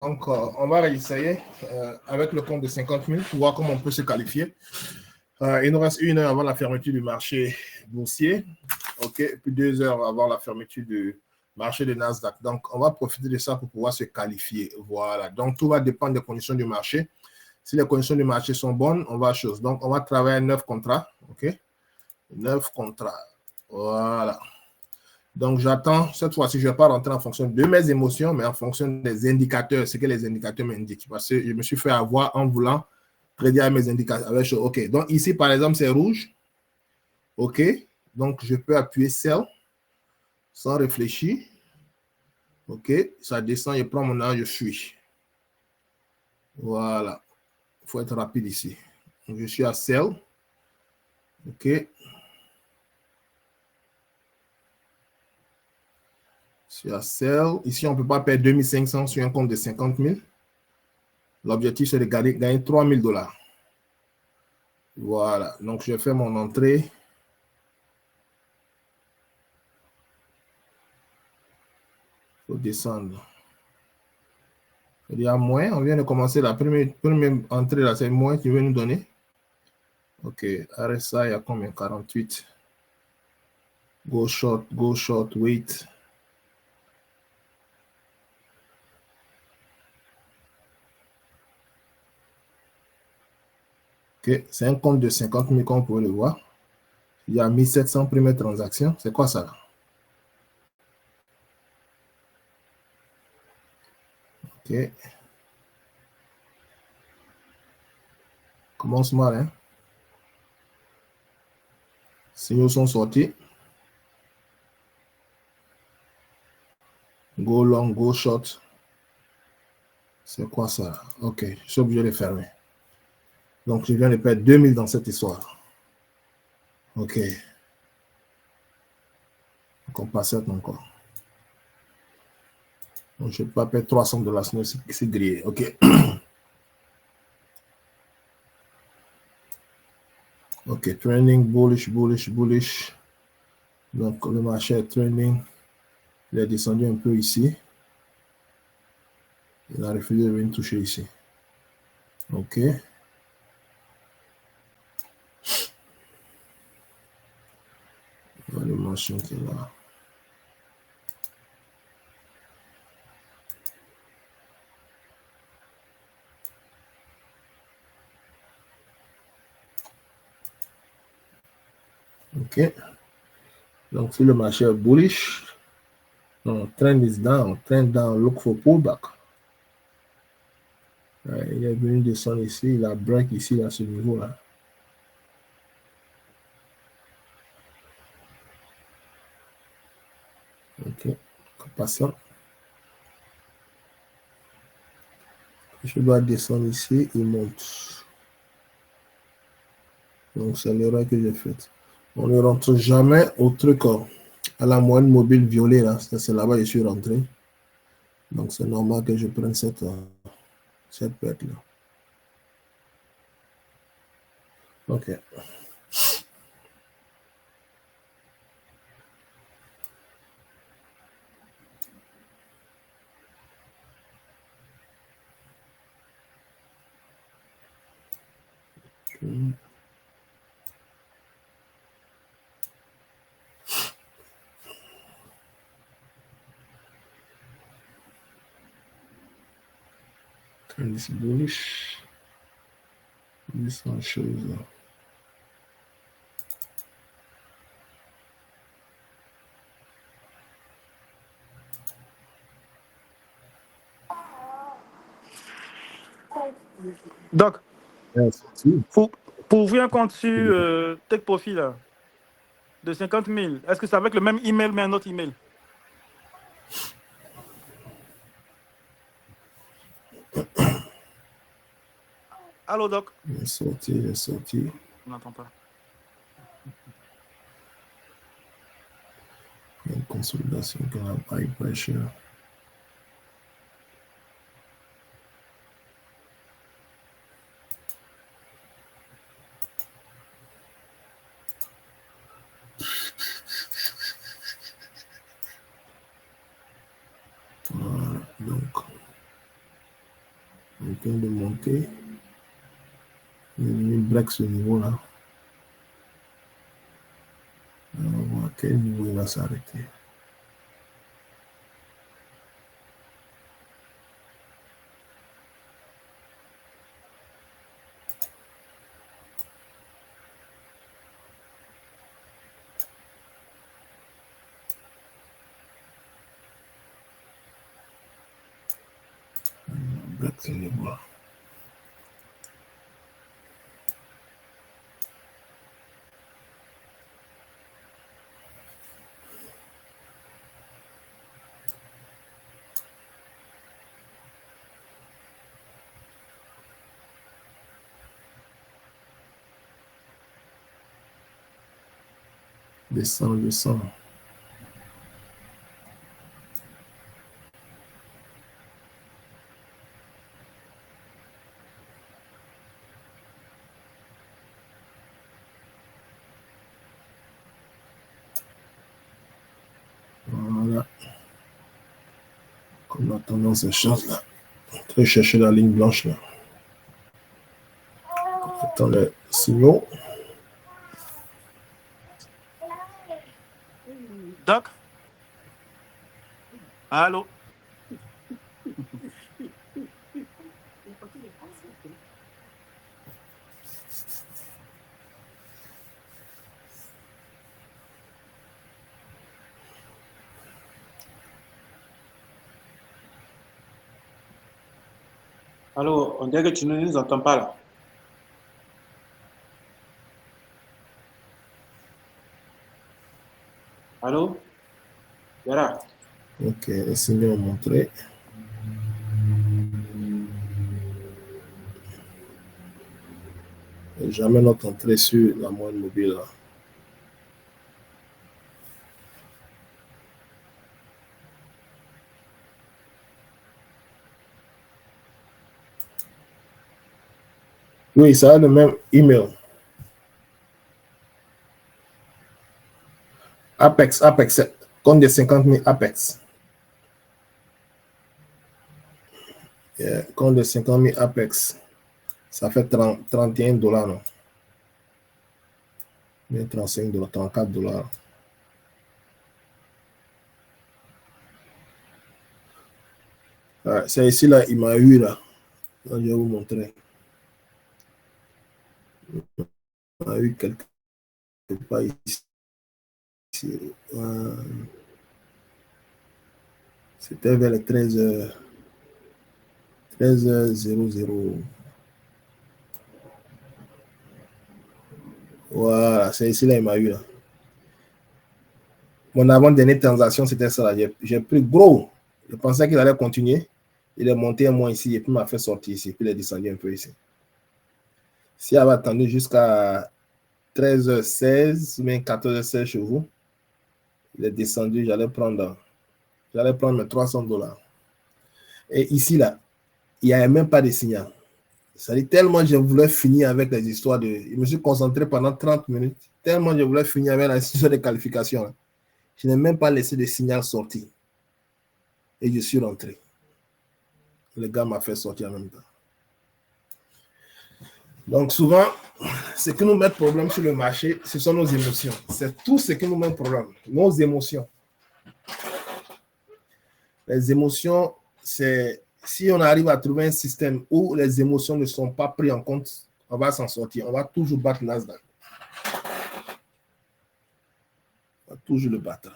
Donc, on va essayer avec le compte de 50 000 pour voir comment on peut se qualifier. Il nous reste 1 heure avant la fermeture du marché boursier, ok, et puis 2 heures avant la fermeture du marché de Nasdaq. Donc, on va profiter de ça pour pouvoir se qualifier. Voilà. Donc, tout va dépendre des conditions du marché. Si les conditions du marché sont bonnes, on va à chose. Donc, on va travailler 9 contrats, ok, 9 contrats. Voilà. Donc, j'attends, cette fois-ci, je ne vais pas rentrer en fonction de mes émotions, mais en fonction des indicateurs, ce que les indicateurs m'indiquent. Parce que je me suis fait avoir en voulant prédire mes indicateurs. OK, donc ici, par exemple, c'est rouge. OK, donc je peux appuyer Sell sans réfléchir. OK, ça descend, je prends mon argent, je fuis. Voilà, il faut être rapide ici. Donc, je suis à Sell. OK. Je suis à Sell. Ici, on ne peut pas perdre 2500 sur un compte de 50 000. L'objectif, c'est de gagner 3 000 $. Voilà, donc je fais mon entrée. Il faut descendre. Il y a moins, on vient de commencer la première entrée là, c'est moins qui veut nous donner. Ok, RSI, il y a combien? 48. Go short, wait. Ok, c'est un compte de 50 000 comme vous pouvez le voir. Il y a 1700 premières transactions. C'est quoi ça là? Ok. Commence mal, hein? Signaux sont sortis. Go long, go short. C'est quoi ça? Ok, je suis obligé de fermer. Donc, je viens de perdre 2000 dans cette histoire. Ok. Donc, on passe encore. Donc, je ne peux pas perdre 300 $, sinon c'est grillé. Ok. Ok, trending, bullish. Donc, le marché est trending. Il est descendu un peu ici. Il a refusé de venir toucher ici. Ok. Le marché qui est là. Ok. Donc, si le marché est bullish, non, trend is down. Trend down, look for pullback. Il est venu descendre ici, il a break ici à ce niveau-là. Ok. Passons. Je dois descendre ici, il monte. Donc, c'est l'erreur que j'ai faite. On ne rentre jamais au truc à la moyenne mobile violet, là. C'est là-bas que je suis rentré. Donc, c'est normal que je prenne cette perte-là. Ok. Trend is bullish. 800 choses. Donc, Yes. pour ouvrir un compte sur Tech Profit là, de 50 000, est-ce que c'est avec le même email mais un autre email? Allô, Doc? Il est sorti. On n'entend pas. Une consolidation qui a high pressure. Voilà, donc. Il vient de monter. Il break ce niveau-là. On va voir à quel niveau il va s'arrêter. Break ce niveau-là. Descend, descend. Voilà. Comme la tendance est chose là. Je vais chercher la ligne blanche là. Attends les signaux. Doc? Allô? Allô, on dirait que tu ne nous entends pas là. Allô? Vera? Ok, les signaux ont montré. Et jamais notre entrée sur la moyenne mobile là. Oui, ça a le même email. Apex, compte de 50 000 Apex. Yeah, compte de 50 000 Apex. Ça fait 31 $, non? Mais 35 $, 34 $. Ouais, c'est ici là, il m'a eu là. Là, je vais vous montrer. Il m'a eu quelque part ici. C'était vers les 13h. 13h00. Voilà, c'est ici là, il m'a eu là. Mon avant-dernière transaction, c'était ça là. J'ai pris gros. Je pensais qu'il allait continuer. Il est monté un mois ici et puis m'a fait sortir ici. Puis il est descendu un peu ici. Si elle avait attendu jusqu'à 13h16 ou bien 14h16 chez vous, il est descendu, j'allais prendre mes 300 $. Et ici, là, il n'y avait même pas de signal. Ça dit tellement je voulais finir avec les histoires de... Je me suis concentré pendant 30 minutes, tellement je voulais finir avec la histoire de qualification. Là. Je n'ai même pas laissé de signal sortir. Et je suis rentré. Le gars m'a fait sortir en même temps. Donc souvent, ce qui nous met problème sur le marché, ce sont nos émotions. C'est tout ce qui nous met problème. Nos émotions. Les émotions, c'est si on arrive à trouver un système où les émotions ne sont pas prises en compte, on va s'en sortir. On va toujours battre Nasdaq. On va toujours le battre.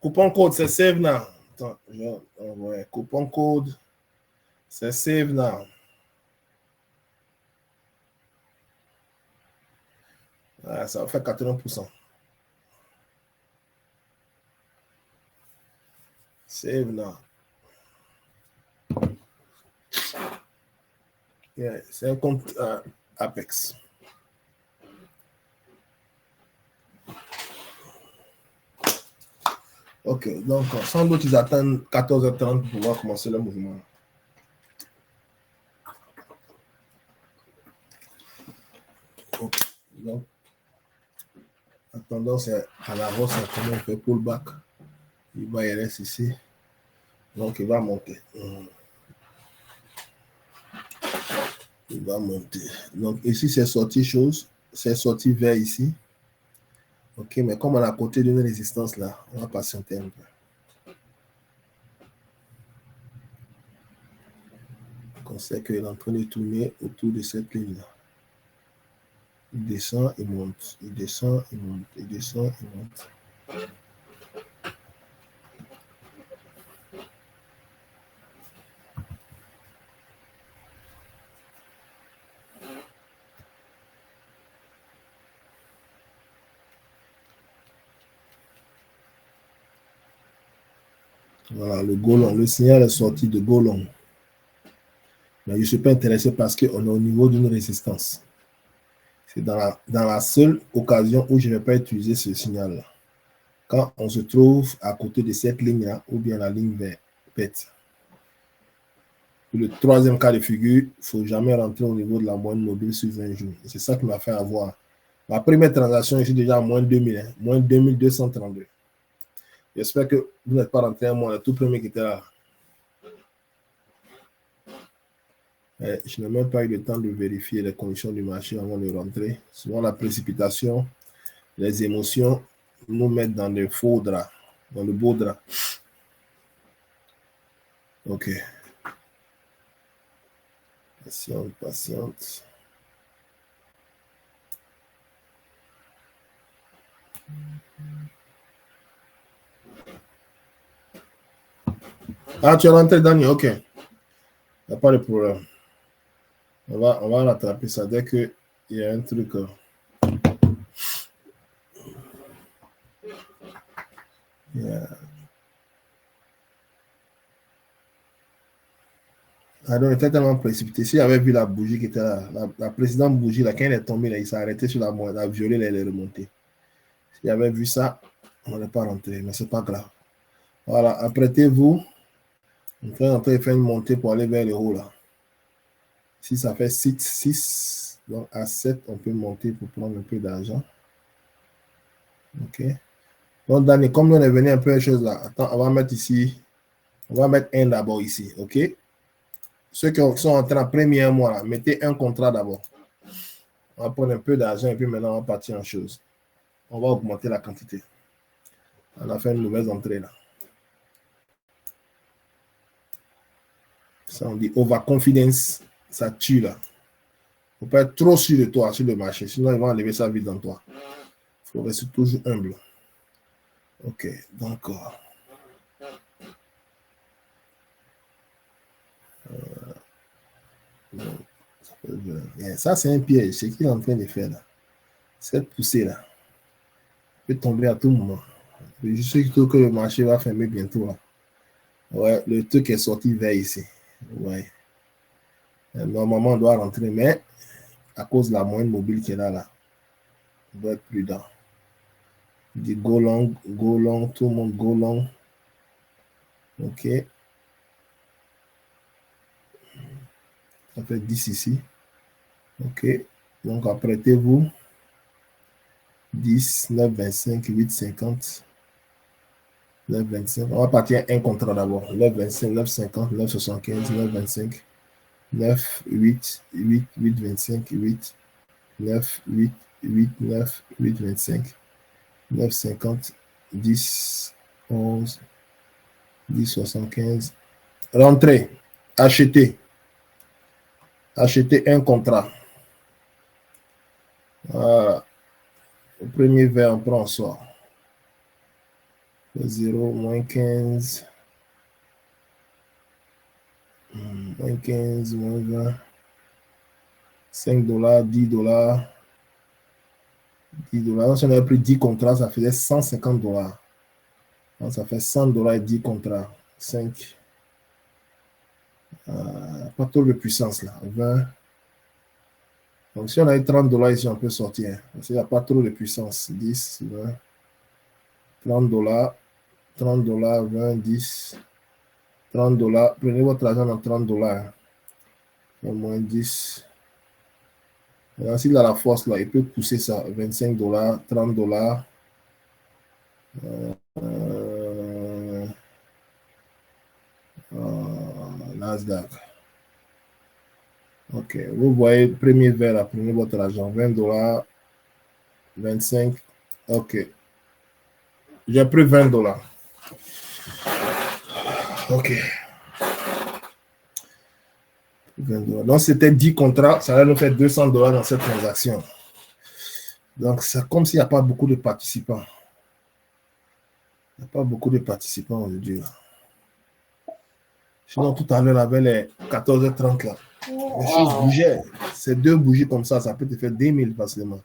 Coupon code, c'est Save Now. Attends, ouais, coupon code, c'est Save Now. Ah, ça va faire 80%. Save Now. Yeah, c'est un compte Apex. Ok, donc sans doute ils attendent 14h30 pour pouvoir commencer le mouvement. Okay. Donc, la tendance est à la hausse, on fait pullback. Il reste ici. Donc, il va monter. Il va monter. Donc ici, c'est sorti chose. C'est sorti vert ici. Ok, mais comme on est à côté d'une résistance là, on va patienter un peu. On sait qu'il est en train de tourner autour de cette ligne là. Il descend, il monte. Il descend, il monte. Il descend, il monte. Voilà, le Golon. Le signal est sorti de Golon. Mais je ne suis pas intéressé parce qu'on est au niveau d'une résistance. C'est dans la seule occasion où je ne vais pas utiliser ce signal-là. Quand on se trouve à côté de cette ligne-là, ou bien la ligne verte. Le troisième cas de figure, il ne faut jamais rentrer au niveau de la moyenne mobile sur 20 jours. C'est ça qui m'a fait avoir. Ma première transaction, je suis déjà à moins 2000, hein, moins 2232. J'espère que vous n'êtes pas rentré à moi, le tout premier qui était là. Je n'ai même pas eu le temps de vérifier les conditions du marché avant de rentrer. Souvent, la précipitation, les émotions nous mettent dans le faux drap, dans le beau drap. Ok. Patiente, patiente. Ah, tu es rentré, Daniel, ok. Il n'y a pas de problème. On va rattraper ça dès qu'il y a un truc. Yeah. Ah, donc, il était tellement précipité. S'il avait vu la bougie qui était là, la précédente bougie, là, quand elle est tombée, là, il s'est arrêté sur la moelle, la violet, elle est remontée. S'il avait vu ça, on n'est pas rentré, mais c'est pas grave. Voilà, apprêtez-vous. On est en train de faire une montée pour aller vers le haut, là. Si ça fait 6, donc à 7, on peut monter pour prendre un peu d'argent. Ok. Donc, Dani, comme on est venu un peu à chose là, attends, on va mettre ici, on va mettre un d'abord ici, ok? Ceux qui sont en train de premier mois, là, mettez un contrat d'abord. On va prendre un peu d'argent et puis maintenant on va partir en chose. On va augmenter la quantité. On a fait une mauvaise entrée là. Ça on dit overconfidence, ça tue là. Il ne faut pas être trop sûr de toi sur le marché, sinon ils vont enlever ça vite dans toi. Il faut rester toujours humble. Ok, donc. Ça, c'est un piège. C'est ce qu'il est en train de faire là. Cette poussée là peut tomber à tout moment. Je suis sûr que le marché va fermer bientôt là. Ouais, le truc est sorti vers ici. Ouais. Normalement, on doit rentrer, mais à cause de la moyenne mobile qu'il y a là, on doit être prudent. Il dit go long, tout le monde go long. Ok. Ça fait 10 ici. Ok. Donc, apprêtez-vous. 10, 9, 25, 8, 50. 9, 25. On va partir un contrat d'abord. 9, 25, 9, 50, 9, 75, 9, 25. 9, 8, 8, 8, 25, 8, 9, 8, 8, 9, 8, 25, 9, 50, 10, 11, 10, 75. Rentrez, achetez. Achetez un contrat. Voilà. Au premier verre, on prend en soi. 0, moins 15. Moins 15, moins 20. 5 dollars, 10 dollars. 10 dollars. Si on avait pris 10 contrats, ça faisait 150 dollars. Donc, ça fait 100 dollars et 10 contrats. 5. Pas trop de puissance là. 20. Donc, si on a eu 30 dollars ici, on peut sortir. Parce qu'il n'y a pas trop de puissance. 10, 20. 30 dollars. 30 dollars, 20, 10. 30 dollars. Prenez votre argent dans 30 dollars. Au moins 10. Maintenant, s'il a la force là, il peut pousser ça. 25 dollars, 30 dollars. Nasdaq. Ok, vous voyez, premier verre, prenez votre argent, $20, 25. Ok, j'ai pris $20. Ok. $20. Donc, c'était 10 contrats, ça va nous faire $200 dans cette transaction. Donc, c'est comme s'il n'y a pas beaucoup de participants. Il n'y a pas beaucoup de participants aujourd'hui. Sinon, tout à l'heure, avec les 14h30 là, les choses bougeaient. Ces deux bougies comme ça peut te faire 10 000 facilement.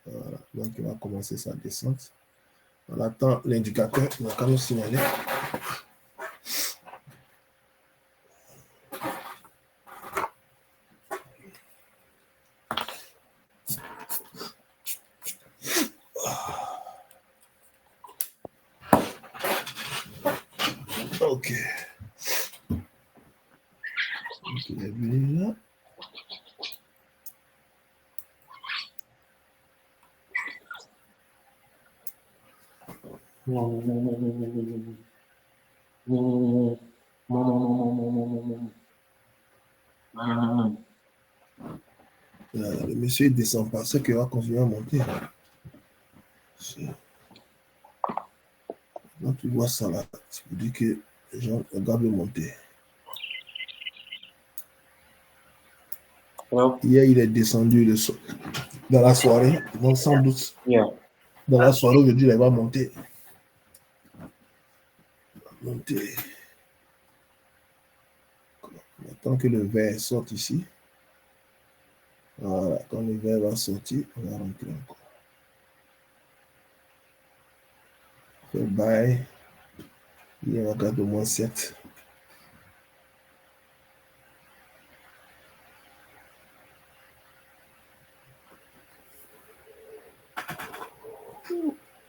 Voilà. Donc, il va commencer sa descente. On attend l'indicateur, il va quand même signaler. Ok. Donc, il est venu là. Le monsieur ne descend pas, c'est qu'il va continuer à monter. Donc tu vois ça là, tu peux dire que les gens regardent monter. Hello? Hier, il est descendu dans la soirée, donc sans doute Yeah. dans la soirée aujourd'hui, il va monter. Monter. Tant que le verre sorte ici. Voilà, quand le verre va sortir, on va rentrer encore. Fait bail. Il y a encore au moins 7.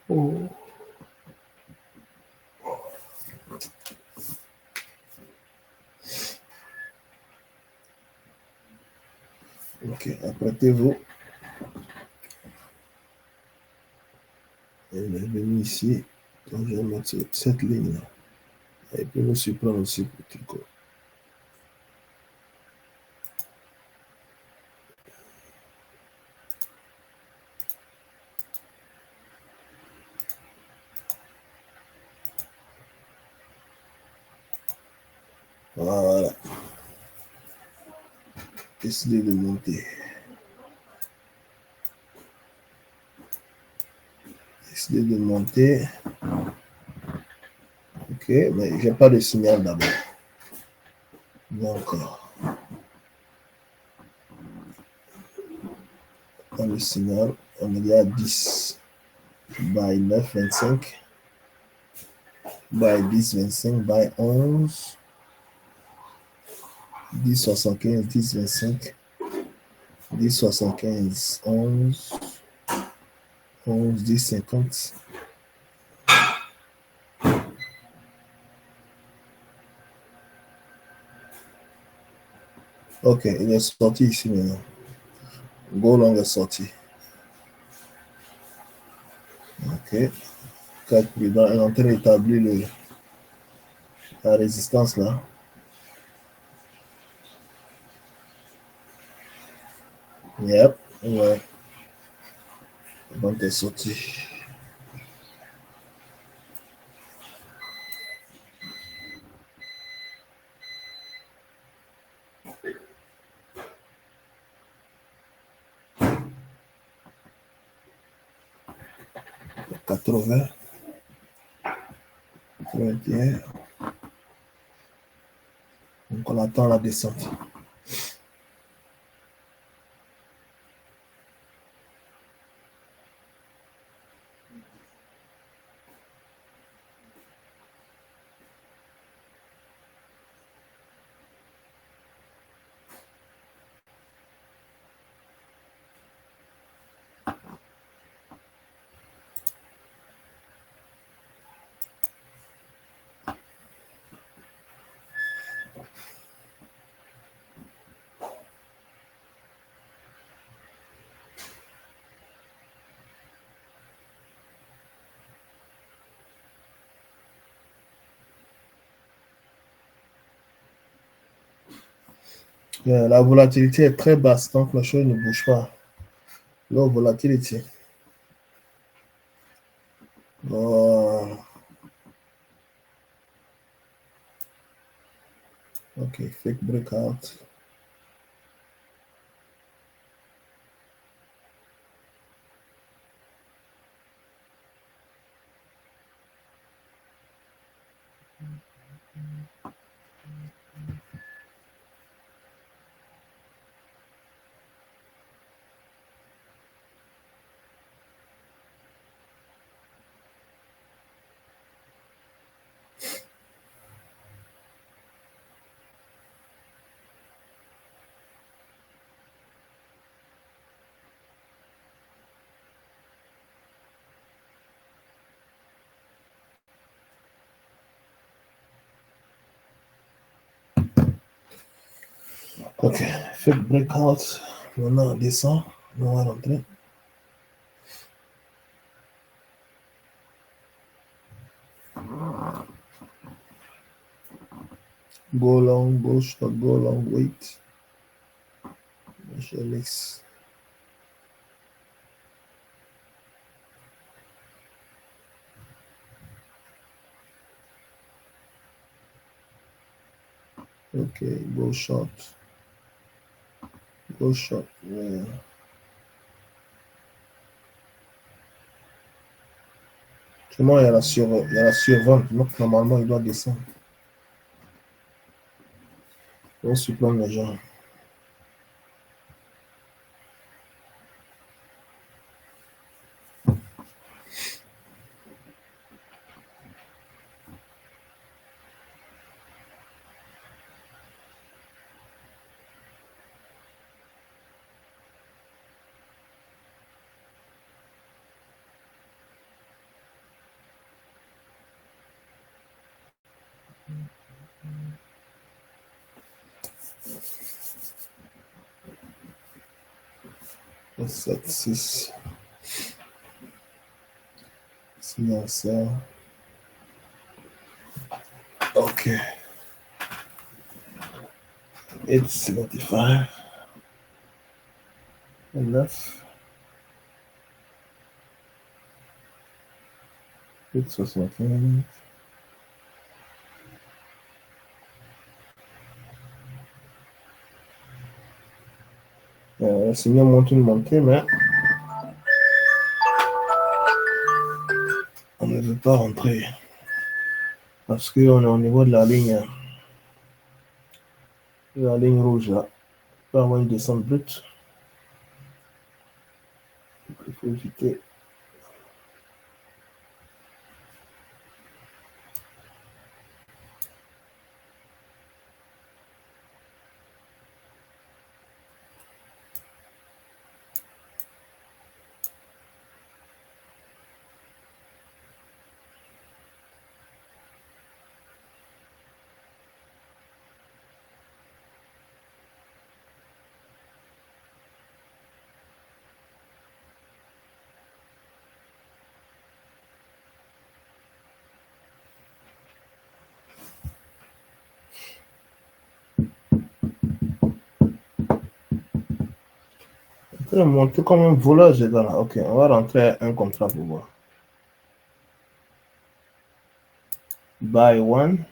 Oh. Ok, apprêtez-vous. Il est venu ici. Donc je vais mettre cette ligne-là. Il peut nous surprendre aussi pour Tico. Voilà. Décidez de monter. Décidez de monter. Ok, mais j'ai pas de signal d'abord. Donc, dans le signal, on est à 10 by 9, 25, by 10, 25, by 11, 10, 75, 10, 25, 10, 75, 11, 11, 10, 50. Ok, il est sorti ici maintenant. Go long est sorti. Ok. 4 prudents est en train d'établir la résistance là. Yep. Ouais. Donc est sorti. $80. 21. Donc on attend la descente. La volatilité est très basse, donc la chose ne bouge pas. Low volatility. Ok, fake breakout. Ok, fake breakout. Maintenant, on descend. On va rentrer. Go long, go short, go long, wait. Je mix. Ok, go short. Go short. Yeah. Seulement, il y a la survente. Donc, normalement, il doit descendre. On surplombe les gens. Le 7, 6. Silencieux. Ok. 8,75. 9. 8,75. C'est bien monté une montée, mais on ne veut pas rentrer parce qu'on est au niveau de la ligne rouge là. Il peut y avoir une descente brute. Il faut éviter. On peut monter comme un voleur, les gars là. Ok, on va rentrer un contrat pour voir. Buy one.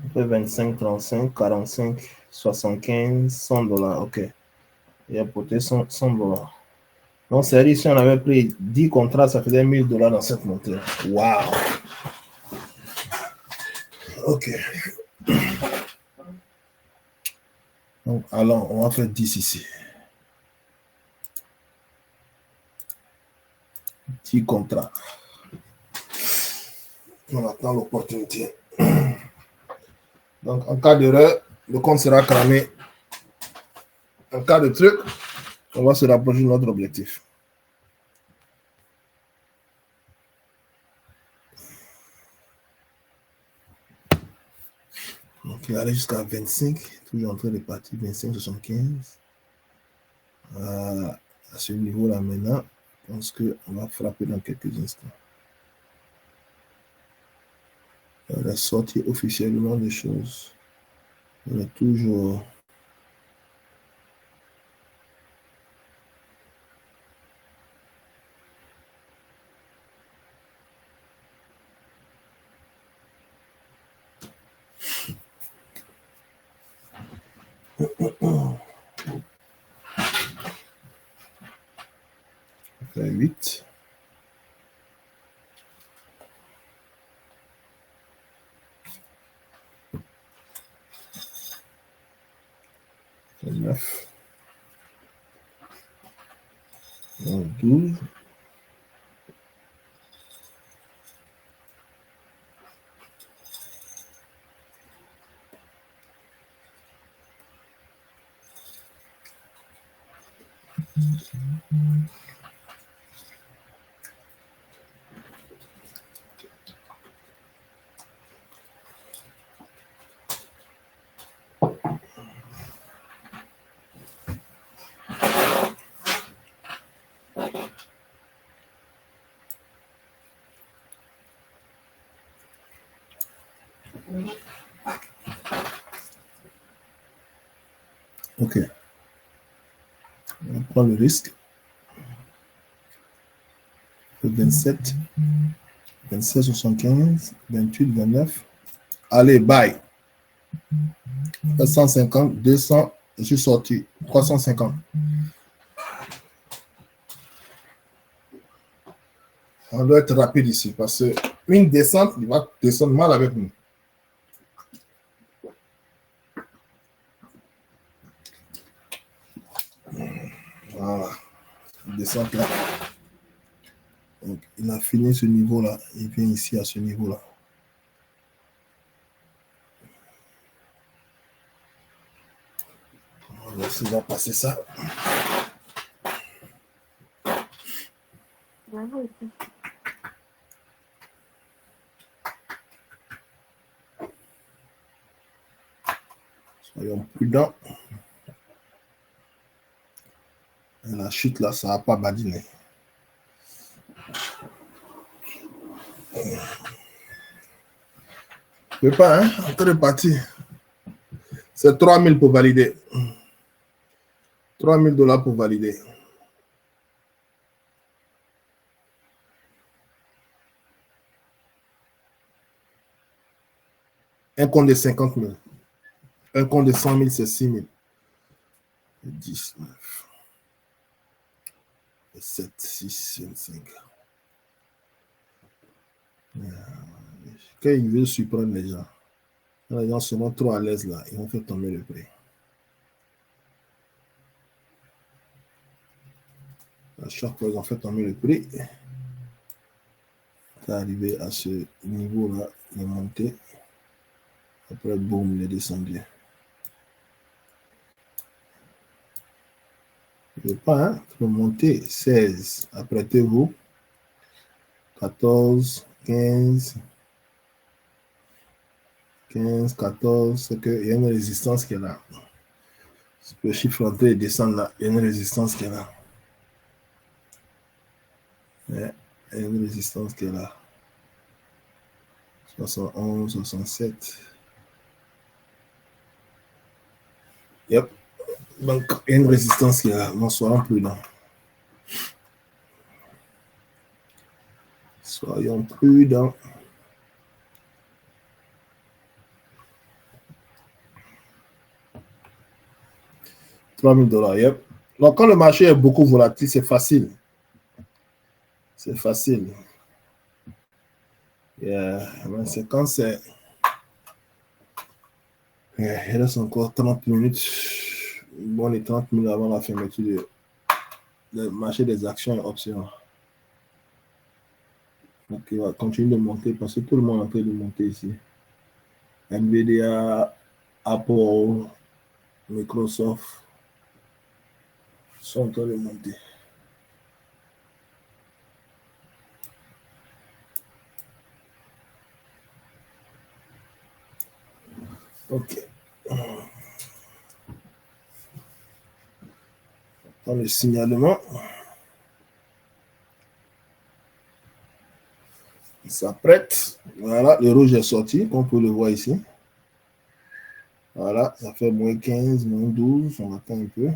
On peut 25, 35, 45, 75, 100 $. Ok. Et apporter 100 $. Donc, c'est-à-dire, si on avait pris 10 contrats, ça faisait 1000 $ dans cette montée. Waouh! Ok. Donc, alors, on va faire 10 ici. 10 contrats. On attend l'opportunité. Donc, en cas d'erreur, le compte sera cramé. En cas de truc, on va se rapprocher de notre objectif. Donc, il allait jusqu'à 25, toujours en train de partir, 25, 75. À ce niveau-là maintenant, je pense qu'on va frapper dans quelques instants. On a sorti officiellement des choses. On est toujours 9, 12. Ok. On prend le risque. 27, 27, 75, 28, 29. Allez, bye. 150, 200, je suis sorti. 350. On doit être rapide ici parce que une descente, il va descendre mal avec nous. Voilà. Descente là. Donc, il a fini ce niveau-là. Il vient ici à ce niveau-là. On va essayer de passer ça. Soyons prudents. Et la chute là, ça ne va pas badiner. Je ne peux pas, hein? En train de partir. C'est 3000 pour valider. 3000 $ pour valider. Un compte de 50 000. Un compte de 100 000, c'est 6 000. 19. 7, 6, 25. Quand il veut surprendre les gens, quand les gens seront trop à l'aise là, ils vont faire tomber le prix. À chaque fois, ils ont fait tomber le prix. C'est arrivé à ce niveau-là, il est monté. Après, boum, il est descendu. Je ne veux pas, hein? Il faut monter. 16. Apprêtez-vous. 14, 15. 15, 14. C'est qu'il y a une résistance qui est là. Le chiffre entrée et descendre là. Il y a une résistance qui est là. Il y a une résistance qui est là. 71, 67. Yep. Donc, il y a une résistance qui est là. Non, soyons prudents. Soyons prudents. $3 000. Yep. Donc, quand le marché est beaucoup volatile, c'est facile. C'est facile. Yeah. C'est quand c'est. Il reste encore 30 minutes. Bon, les 30 minutes avant la fermeture du marché des actions et options. Donc, il va continuer de monter parce que tout le monde est en train de monter ici. Nvidia, Apple, Microsoft sont en train de monter. Ok. Dans le signalement, il s'apprête. Voilà, le rouge est sorti, comme on peut le voir ici. Voilà, ça fait moins 15, moins 12. On attend un peu.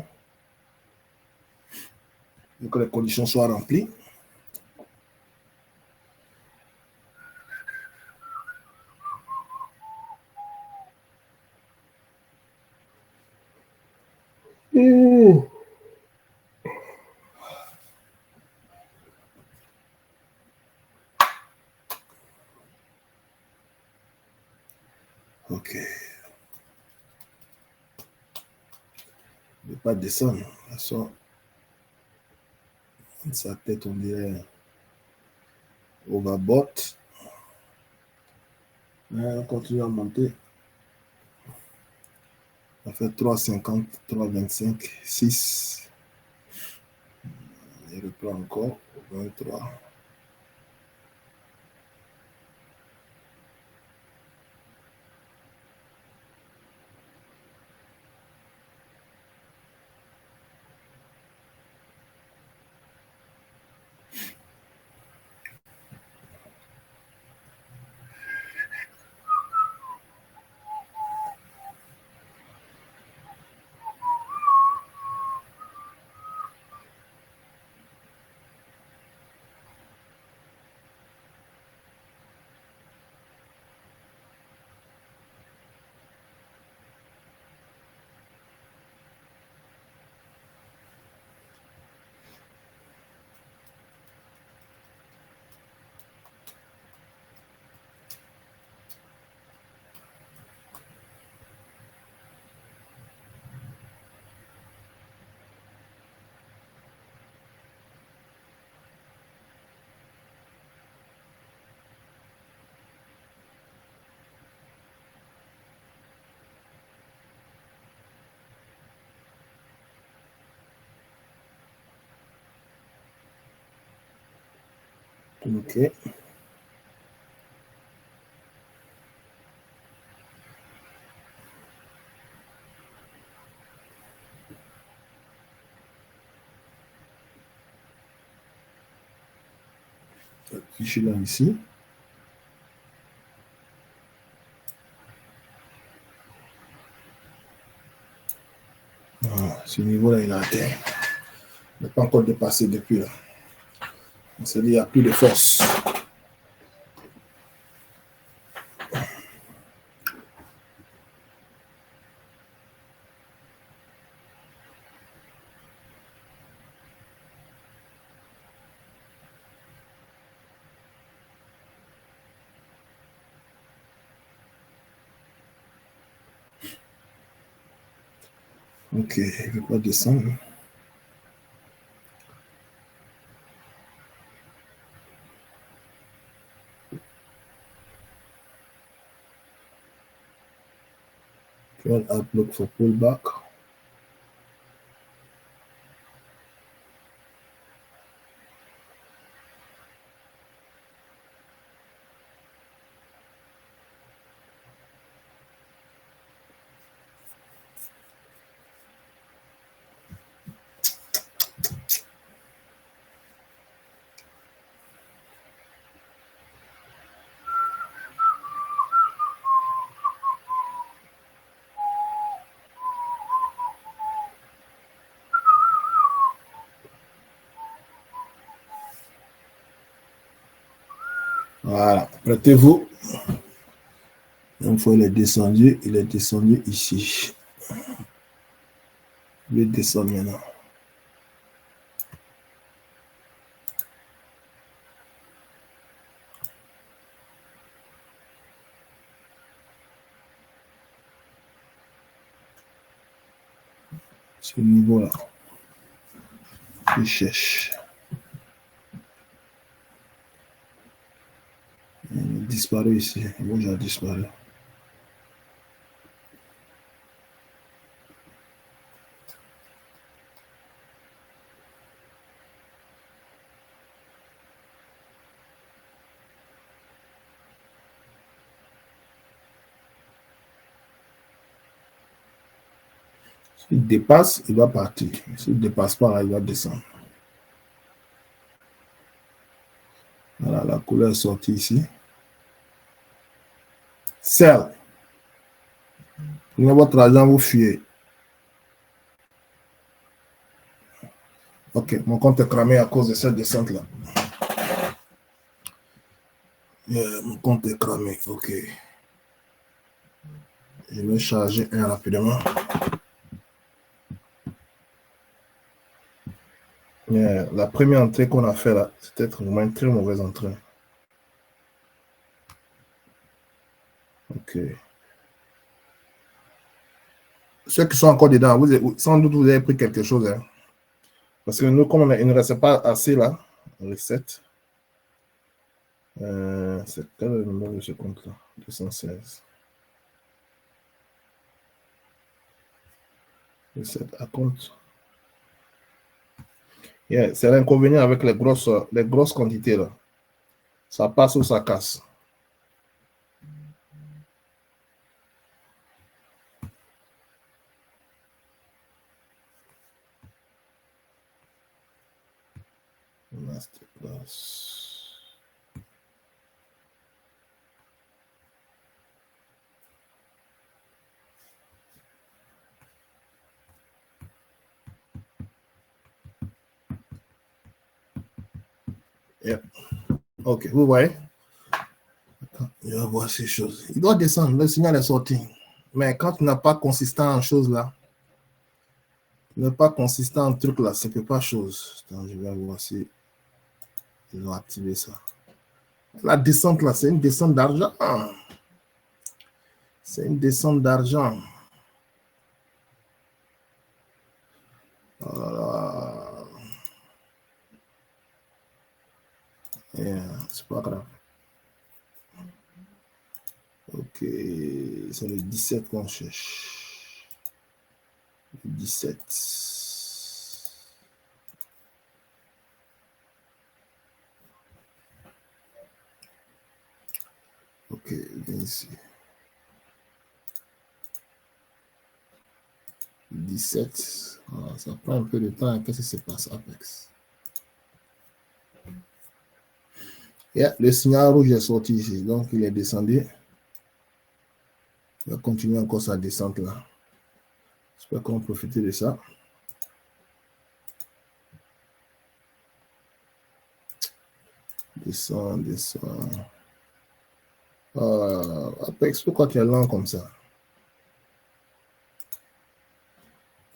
Pour que les conditions soient remplies. Ok. pas descendre. Sa tête, on dirait overbought. On continue à monter. On fait 3,50, 3,25, 6. Il reprend encore 23. Ok. Fichier là ici. Voilà, ce niveau-là, il a atteint. Il n'a pas encore dépassé depuis là. On s'est dit, il n'y a plus de force. Ok, il ne veut pas descendre. Current outlook for pullback. Voilà, prêtez-vous. Une fois il est descendu ici. Il descend maintenant. Ce niveau-là, il cherche. Il disparaît ici. Bon, j'ai disparu. S'il dépasse, il va partir. S'il ne dépasse pas, il va descendre. Voilà, la couleur est sortie ici. Sell. Prenez votre argent, vous fuyez. Ok, mon compte est cramé à cause de cette descente-là. Mon compte est cramé, ok. Je vais charger un rapidement. La première entrée qu'on a fait là, c'était vraiment une très mauvaise entrée. Ok. ceux qui sont encore dedans, sans doute vous avez pris quelque chose. Hein. Parce que nous, comme il ne reste pas assez là, recette. C'est quel le numéro de ce compte-là? 216. Recette à compte. Yeah, c'est l'inconvénient avec les grosses quantités là. Ça passe ou ça casse. Masterclass. Yeah. Ok, vous voyez? Je vais voir ces choses. Il doit descendre, le signal est sorti. Mais quand tu n'as pas consistant en choses là, ne pas consistant en truc là, c'est pas chose. Attends, je vais voir si ils ont activé ça. La descente là, c'est une descente d'argent. C'est une descente d'argent. Voilà. Yeah, c'est pas grave. Ok, c'est le 17 qu'on cherche. Le 17. Ok, viens ici. 17. Ah, ça prend un peu de temps. Qu'est-ce qui se passe, Apex? Yeah, le signal rouge est sorti ici. Donc, il est descendu. Il va continuer encore sa descente là. J'espère qu'on va profiter de ça. Descend, descend. Apex, pourquoi tu es lent comme ça?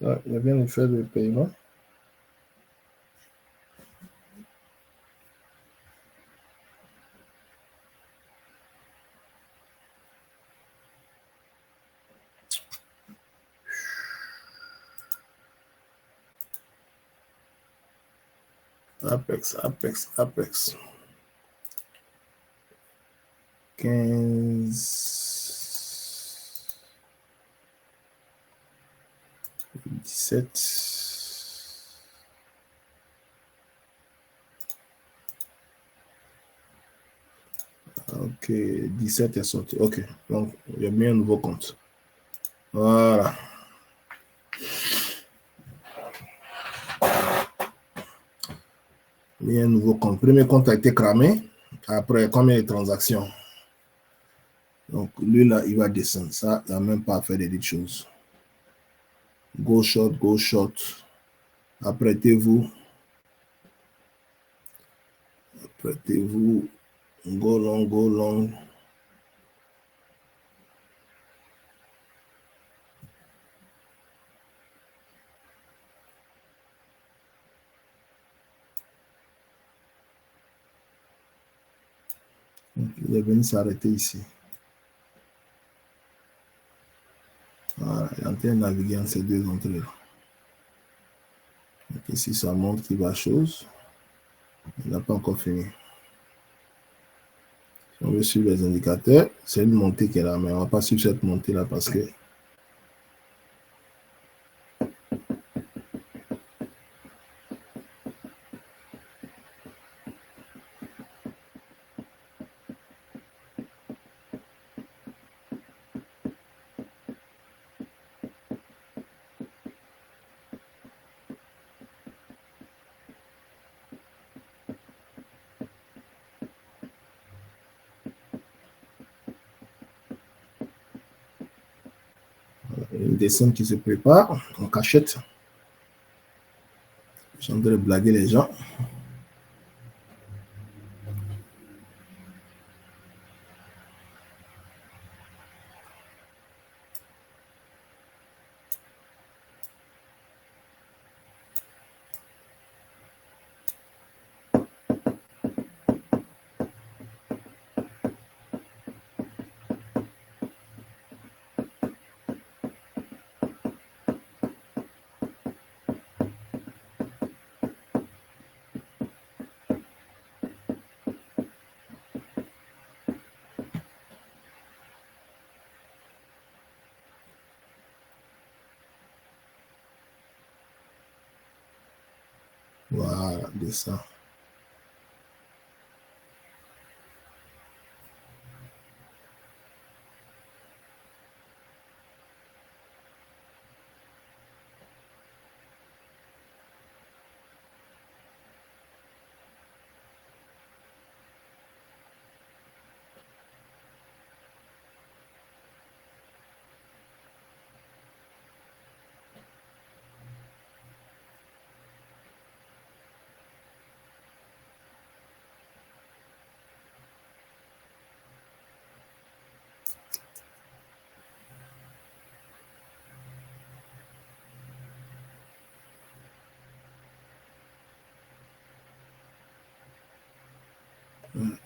Ah, il vient de faire le paiement. Apex, Apex, Apex. 15. 17. Ok, 17 est sorti. Ok, donc il y a mis un nouveau compte. Voilà. Il y a un nouveau compte. Premier compte a été cramé. Après, combien de transactions? Donc, lui, là, il va descendre. Ça, il n'a même pas à faire des choses. Go short, go short. Apprêtez-vous. Apprêtez-vous. Go long, go long. Donc, il est venu s'arrêter ici. Voilà, il est en train de naviguer entre ces deux entrées-là. Ici, ça montre qu'il va chose. Il n'a pas encore fini. Si on veut suivre les indicateurs, c'est une montée qui est là, mais on ne va pas suivre cette montée-là parce que une descente qui se prépare en cachette. Je suis en train de blaguer les gens. Voilà, descend.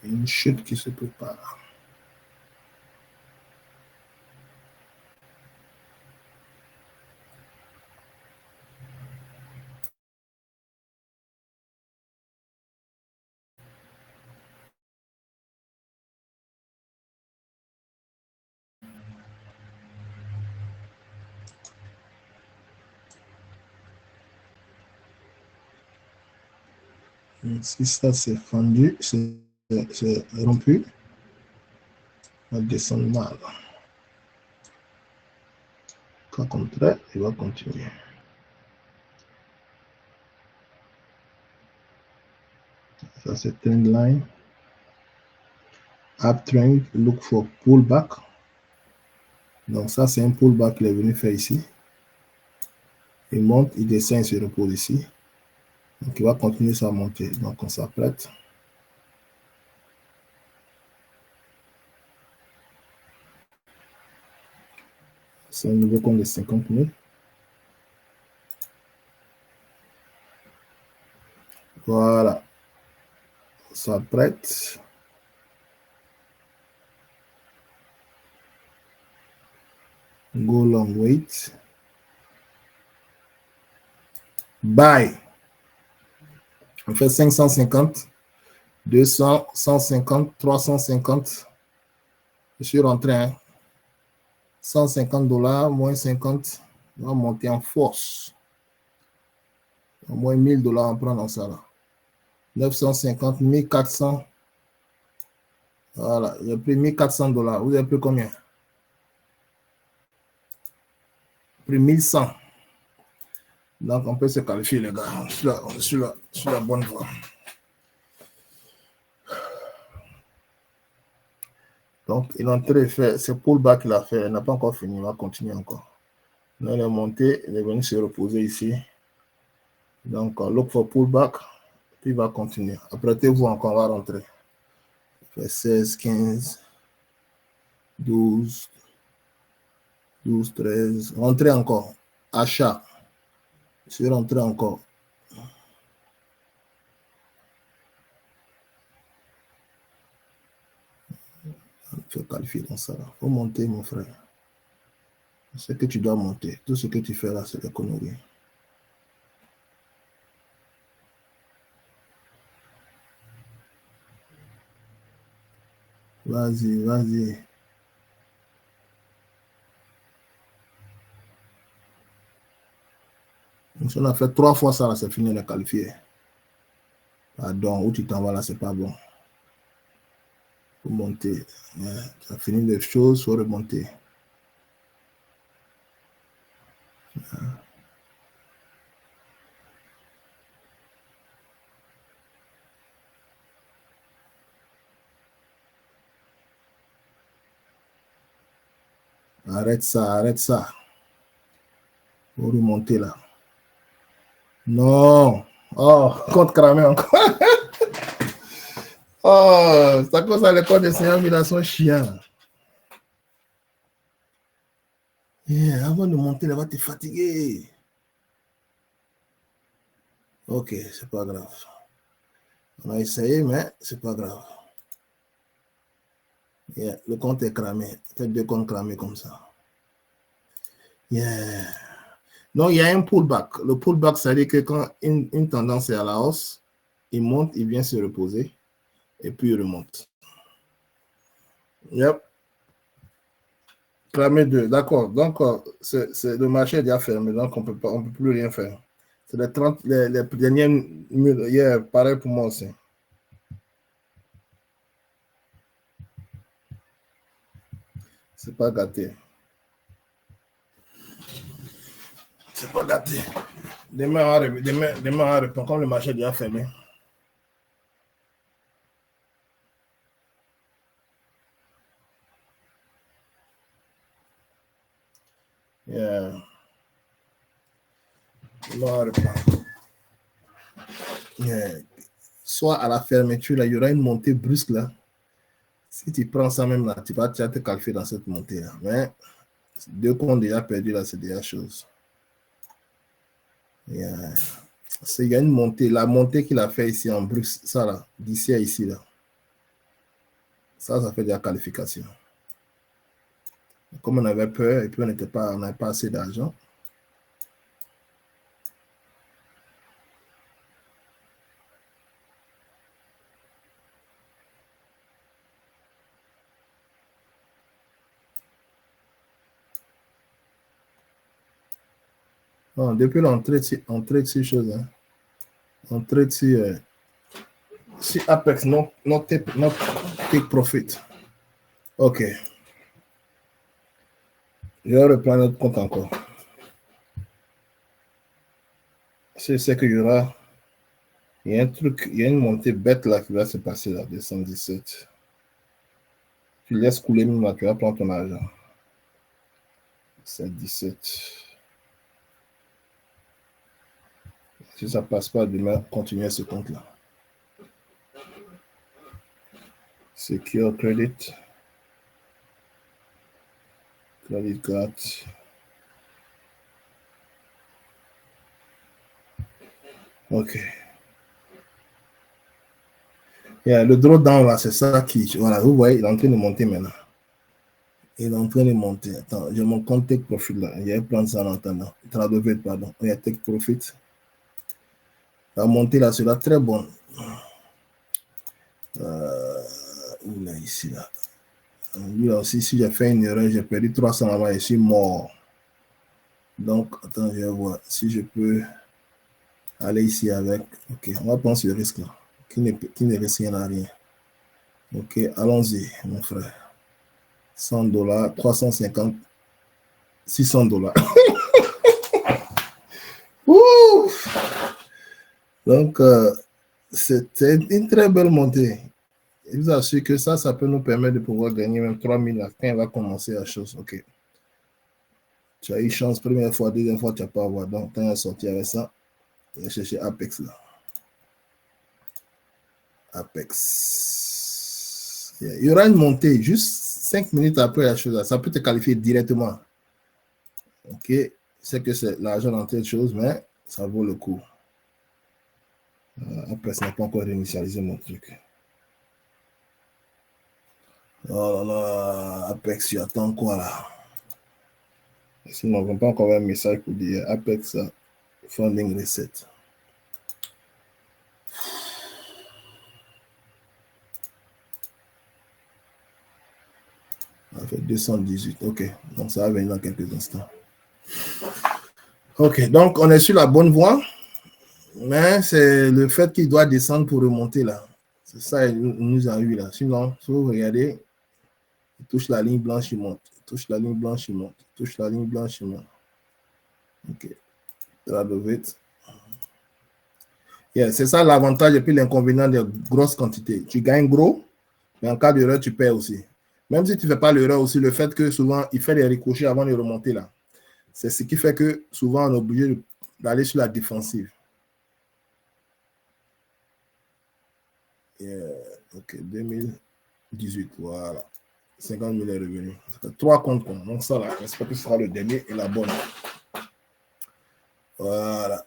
Une chute qui se prépare. Si ça s'est fendu, c'est rompu, on va descendre mal. Cas contraire, il va continuer. Ça c'est trend line. Uptrend, look for pullback. Donc ça c'est un pullback qu'il est venu faire ici. Il monte, il descend, il se repose ici. Donc il va continuer sa montée. Donc on s'apprête. C'est un nouveau compte de 50 000. Voilà. On s'apprête. Go long wait. Buy. On fait 550, 200, 150, 350. Je suis rentré. Hein. $150, moins 50. On va monter en force. Au moins $1000, on prend dans ça là. 950, 1400. Voilà, j'ai pris $1400. Vous avez pris combien? Pris 1100. Donc on peut se qualifier les gars. Je suis la bonne voie. Donc il est en train de faire, c'est pullback qu'il a fait, il n'a pas encore fini, il va continuer encore. Là il est monté, il est venu se reposer ici. Donc look for pullback, puis il va continuer. Apprêtez-vous encore, on va rentrer. Fait 16, 15, 12, 12, 13. Rentrez encore. Achat. Je suis rentré encore. Il faut qualifier dans ça. Il faut monter, mon frère. C'est que tu dois monter. Tout ce que tu fais là, c'est l'économie. Vas-y, vas-y. Donc, si on a fait 3 fois ça, là, c'est fini, on est qualifié. Pardon, où tu t'en vas là, c'est pas bon. Faut monter. Tu as fini les choses, il faut remonter. Arrête ça, arrête ça. Il faut remonter là. Non. Oh, compte cramé encore. Oh, c'est à cause de l'école des seigneurs, mais là, son chien. Yeah, avant de monter, là, va te fatiguer. Ok, c'est pas grave. On a essayé, mais c'est pas grave. Yeah, le compte est cramé. Faites 2 comptes cramés comme ça. Yeah. Donc, il y a un pullback. Le pullback, ça veut dire que quand une tendance est à la hausse, il monte, il vient se reposer, et puis il remonte. Yep. Cramé 2, d'accord. Donc, le marché est déjà fermé, donc on peut plus rien faire. C'est les 30, les dernières minutes. Yeah, pareil pour moi aussi. C'est pas gâté. C'est pas gâté. Demain, on répond comme le marché est déjà fermé. Yeah. Demain, on répond. Yeah. Soit à la fermeture, là, il y aura une montée brusque là. Si tu prends ça même là, tu vas te qualifier dans cette montée là. Mais deux comptes déjà perdus là, c'est déjà chose. Yeah. Il y a une montée, la montée qu'il a fait ici en brusque, ça là, d'ici à ici là. Ça fait de la qualification. Comme on avait peur et puis on n'avait pas assez d'argent. Non, depuis l'entrée de ces choses, hein. Entrée de si Apex, not take profit. Ok. Je vais reprendre notre compte encore. C'est qu'il y aura. Il y a un truc, il y a une montée bête là qui va se passer là, 217. Tu laisses couler même là, tu vas prendre ton argent. 717. Si ça passe pas demain, continuez ce compte là. Secure credit. Credit card. Ok. Yeah, le drawdown là, c'est ça qui. Voilà, vous voyez, il est en train de monter maintenant. Il est en train de monter. Attends, j'ai mon compte Take Profit là. Il y a un plan de ça en attendant. Tradovet, pardon. Il y a Take Profit. La montée là sera très bonne. Où là, ici là. Lui là aussi, si j'ai fait une erreur, j'ai perdu 300 là-bas, je suis mort. Donc, attends, je vais voir si je peux aller ici avec. Ok, on va prendre ce risque là. Qui ne risque rien à rien. Ok, allons-y, mon frère. 100 $, 350, 600 $. Donc, c'était une très belle montée. Je vous assure que ça peut nous permettre de pouvoir gagner même 3000 quand il va commencer la chose. Ok. Tu as eu chance, première fois, deuxième fois, tu n'as pas avoir. Donc, quand il est sorti avec ça, il va chercher Apex là. Apex. Il y aura une montée juste 5 minutes après la chose là. Ça peut te qualifier directement. Ok. C'est que c'est l'argent dans telle chose, mais ça vaut le coup. Apex n'a pas encore réinitialisé mon truc. Oh là là, Apex, tu attends quoi là? Sinon, on ne va pas encore un message pour dire Apex Funding Reset. Ça fait 218. Ok, donc ça va venir dans quelques instants. Ok, donc on est sur la bonne voie, mais c'est le fait qu'il doit descendre pour remonter là. C'est ça qu'il nous a eu là. Sinon, si vous regardez, il touche la ligne blanche, il monte. Il touche la ligne blanche, il monte. Il touche la ligne blanche, il monte. Ok. Yeah, c'est ça l'avantage et puis l'inconvénient des grosses quantités. Tu gagnes gros, mais en cas d'erreur, tu perds aussi. Même si tu ne fais pas l'erreur aussi, le fait que souvent, il fait des ricochets avant de remonter là. C'est ce qui fait que souvent, on est obligé d'aller sur la défensive. Yeah. Ok, 2018, voilà. 50 000 est revenu. 3 comptes. Donc ça là, j'espère que ce sera le dernier et la bonne. Voilà.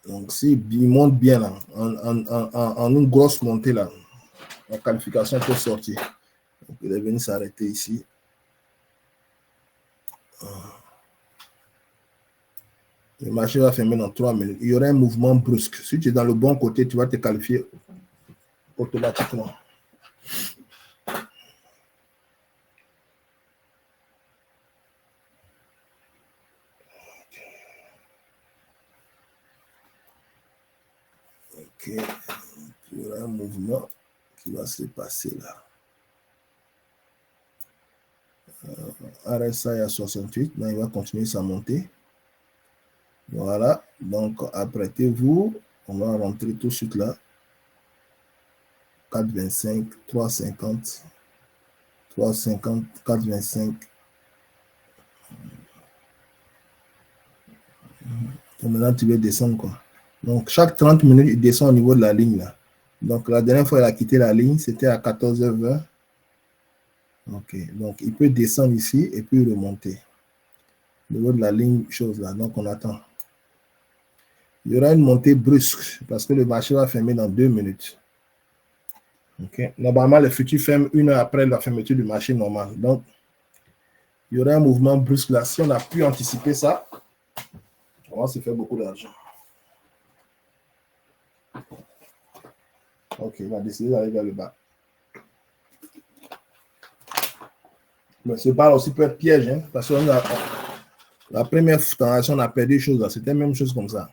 Donc s'il monte bien là, en une grosse montée là, la qualification peut sortir. Donc il est venu s'arrêter ici. Le marché va fermer dans 3 minutes. Il y aura un mouvement brusque. Si tu es dans le bon côté, tu vas te qualifier automatiquement. Ok. Il y aura un mouvement qui va se passer là. RSI à 68. Là, il va continuer sa montée. Voilà. Donc, apprêtez-vous. On va rentrer tout de suite là. 4,25, 3,50, 3,50, 4,25. Et maintenant, tu veux descendre quoi. Donc, chaque 30 minutes, il descend au niveau de la ligne là. Donc, la dernière fois, il a quitté la ligne, c'était à 14h20. Ok, donc il peut descendre ici et puis remonter. Au niveau de la ligne, chose là. Donc, on attend. Il y aura une montée brusque parce que le marché va fermer dans 2 minutes. Okay. Normalement, le futur ferme 1 heure après la fermeture du marché normal. Donc, il y aura un mouvement brusque là. Si on a pu anticiper ça, on va se faire beaucoup d'argent. Ok, il a décidé d'aller vers le bas. Mais ce bas aussi peut être piège, hein, parce que la première transaction, on a perdu des choses. C'était la même chose comme ça.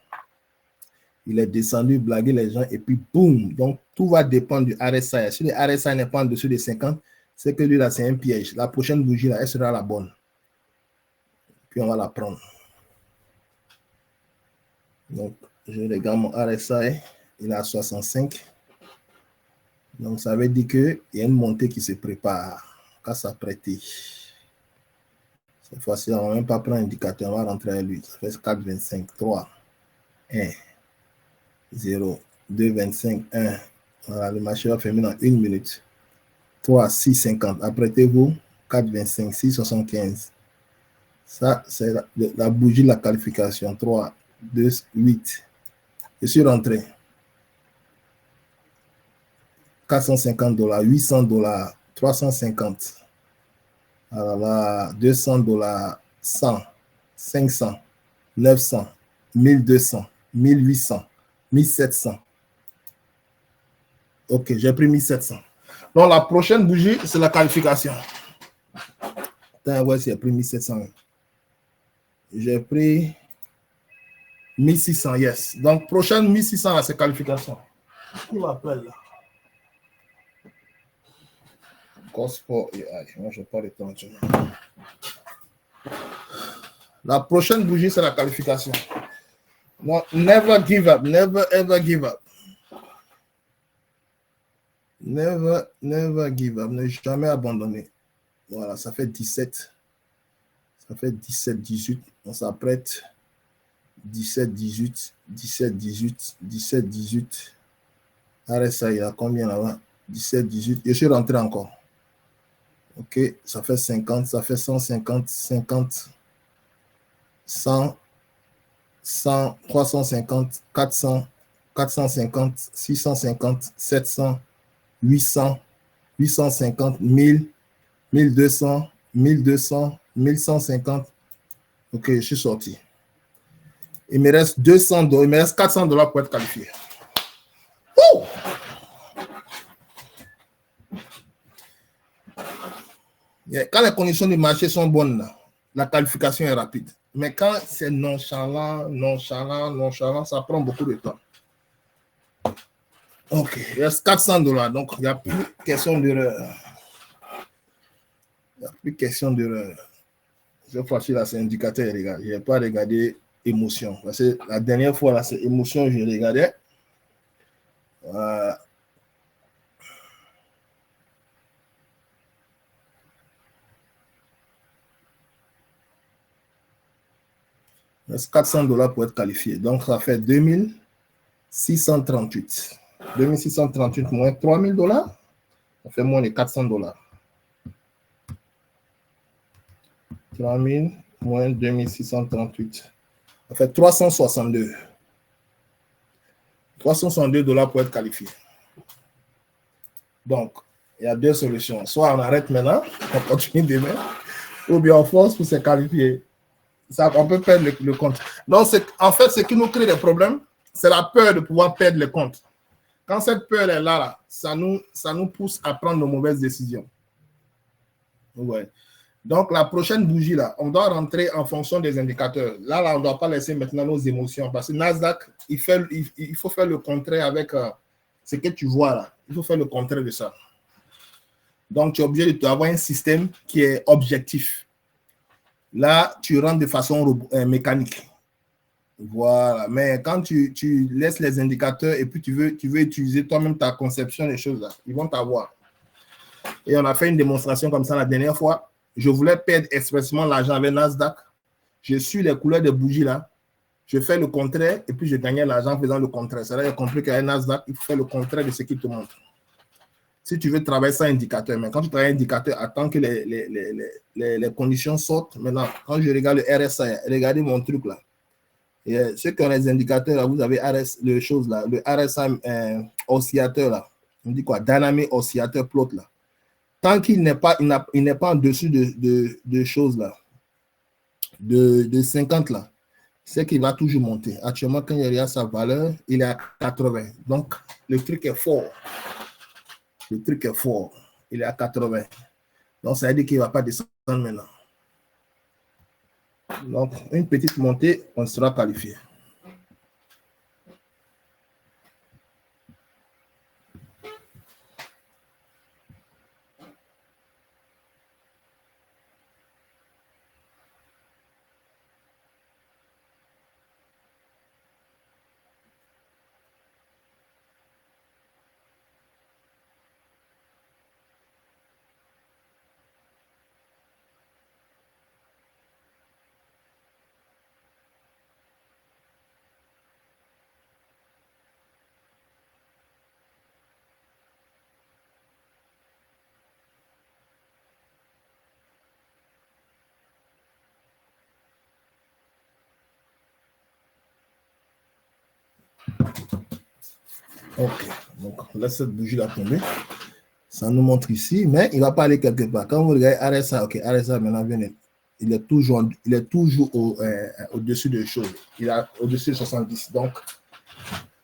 Il est descendu, blaguer les gens, et puis boum. Donc, tout va dépendre du RSI. Si le RSI n'est pas en dessous des 50, c'est que lui, là, c'est un piège. La prochaine bougie, là, elle sera la bonne. Puis, on va la prendre. Donc, je regarde mon RSI. Il est à 65. Donc, ça veut dire qu'il y a une montée qui se prépare. Quand ça prêter. Cette fois-ci, on ne va même pas prendre l'indicateur. On va rentrer à lui. Ça fait 4,25, 3, 1. 0, 2, 25, 1. Voilà, le marché va fermer dans 1 minute. 3, 6, 50. Apprêtez-vous. 4, 25, 6, 75. Ça, c'est la bougie de la qualification. 3, 2, 8. Je suis rentré. $450, $800, 350. Alors là, $200, 100, 500, 900, 1200, 1800. 1700. Ok, j'ai pris 1700. Donc, la prochaine bougie, c'est la qualification. Attends, ouais, j'ai pris 1700. J'ai pris 1600, yes. Donc, prochaine 1600, là, c'est qualification. Qui m'appelle là? Gospel AI. Moi, je n'ai pas le temps. La prochaine bougie, c'est la qualification. No, never give up. Never, ever give up. Never, never give up. Ne jamais abandonner. Voilà, ça fait 17. Ça fait 17, 18. On s'apprête. 17, 18. 17, 18. 17, 18. Arrête ça, il y a combien là-bas? 17, 18. Je suis rentré encore. Ok, ça fait 50. Ça fait 150, 50. 100. 100, 350, 400, 450, 650, 700, 800, 850, 1000, 1200, 1200, 1150. Ok, je suis sorti. Il me reste $200, il me reste $400 pour être qualifié. Oh! Quand les conditions du marché sont bonnes, là, la qualification est rapide. Mais quand c'est nonchalant, ça prend beaucoup de temps. Ok, il reste $400, donc il n'y a plus question d'erreur. Il n'y a plus question d'erreur. Cette fois-ci, là, c'est indicateur, les gars. Je n'ai pas regardé émotion. Parce que la dernière fois, là, c'est émotion, je regardais. Il reste $400 pour être qualifié. Donc, ça fait 2638. 2638 moins $3000, ça fait moins de $400. 3000 moins 2638. Ça fait 362. $362 pour être qualifié. Donc, il y a deux solutions. Soit on arrête maintenant, on continue demain, ou bien on force pour se qualifier. Ça, on peut perdre le compte. Donc, en fait, ce qui nous crée des problèmes, c'est la peur de pouvoir perdre le compte. Quand cette peur est là, ça nous pousse à prendre de mauvaises décisions. Ouais. Donc, la prochaine bougie, là, on doit rentrer en fonction des indicateurs. Là, on ne doit pas laisser maintenant nos émotions. Parce que Nasdaq, il faut faire le contraire avec ce que tu vois là. Il faut faire le contraire de ça. Donc, tu es obligé d'avoir un système qui est objectif. Là, tu rentres de façon mécanique. Voilà. Mais quand tu laisses les indicateurs et puis tu veux utiliser toi-même ta conception des choses là, ils vont t'avoir. Et on a fait une démonstration comme ça la dernière fois. Je voulais perdre expressément l'argent avec Nasdaq. Je suis les couleurs des bougies là. Je fais le contraire et puis je gagnais l'argent en faisant le contraire. C'est là que j'ai compris qu'avec Nasdaq, il faut faire le contraire de ce qu'il te montre. Si tu veux travailler sans indicateur, mais quand tu travailles indicateur, attends que les conditions sortent. Maintenant, quand je regarde le RSI, regardez mon truc là. Et ceux qui ont les indicateurs, là, vous avez le chose là, le RSI oscillateur là. On dit quoi? Dynamic oscillateur plot là. Tant qu'il n'est pas, il n'est pas en dessus de choses là, de 50 là, c'est qu'il va toujours monter. Actuellement, quand il regarde sa valeur, il est à 80. Donc, le truc est fort. Le truc est fort. Il est à 80. Donc, ça veut dire qu'il ne va pas descendre maintenant. Donc, une petite montée, on sera qualifié. Ok, donc laisse cette bougie là tomber. Ça nous montre ici, mais il ne va pas aller quelque part. Quand vous regardez RSA, ok, RSA maintenant il est toujours au-dessus de choses. Il est au-dessus de 70. Donc,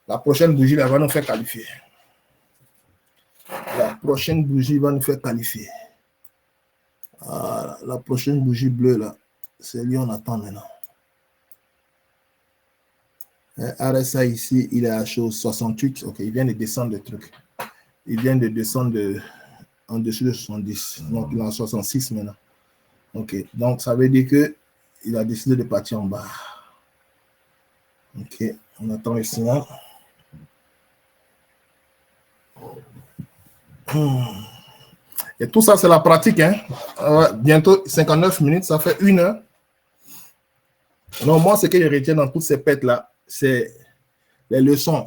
la prochaine bougie là va nous faire qualifier. La prochaine bougie va nous faire qualifier. Voilà, la prochaine bougie bleue là, c'est lui on attend maintenant. RSA ici, il est à chose 68. Ok, il vient de descendre le truc. Il vient de descendre en dessous de 70. Donc, il est en 66 maintenant. Ok, donc ça veut dire qu'il a décidé de partir en bas. Ok, on attend le signal. Et tout ça, c'est la pratique. Hein? Bientôt 59 minutes, ça fait 1 heure. Non, moi, ce que je retiens dans toutes ces pètes-là, c'est les leçons.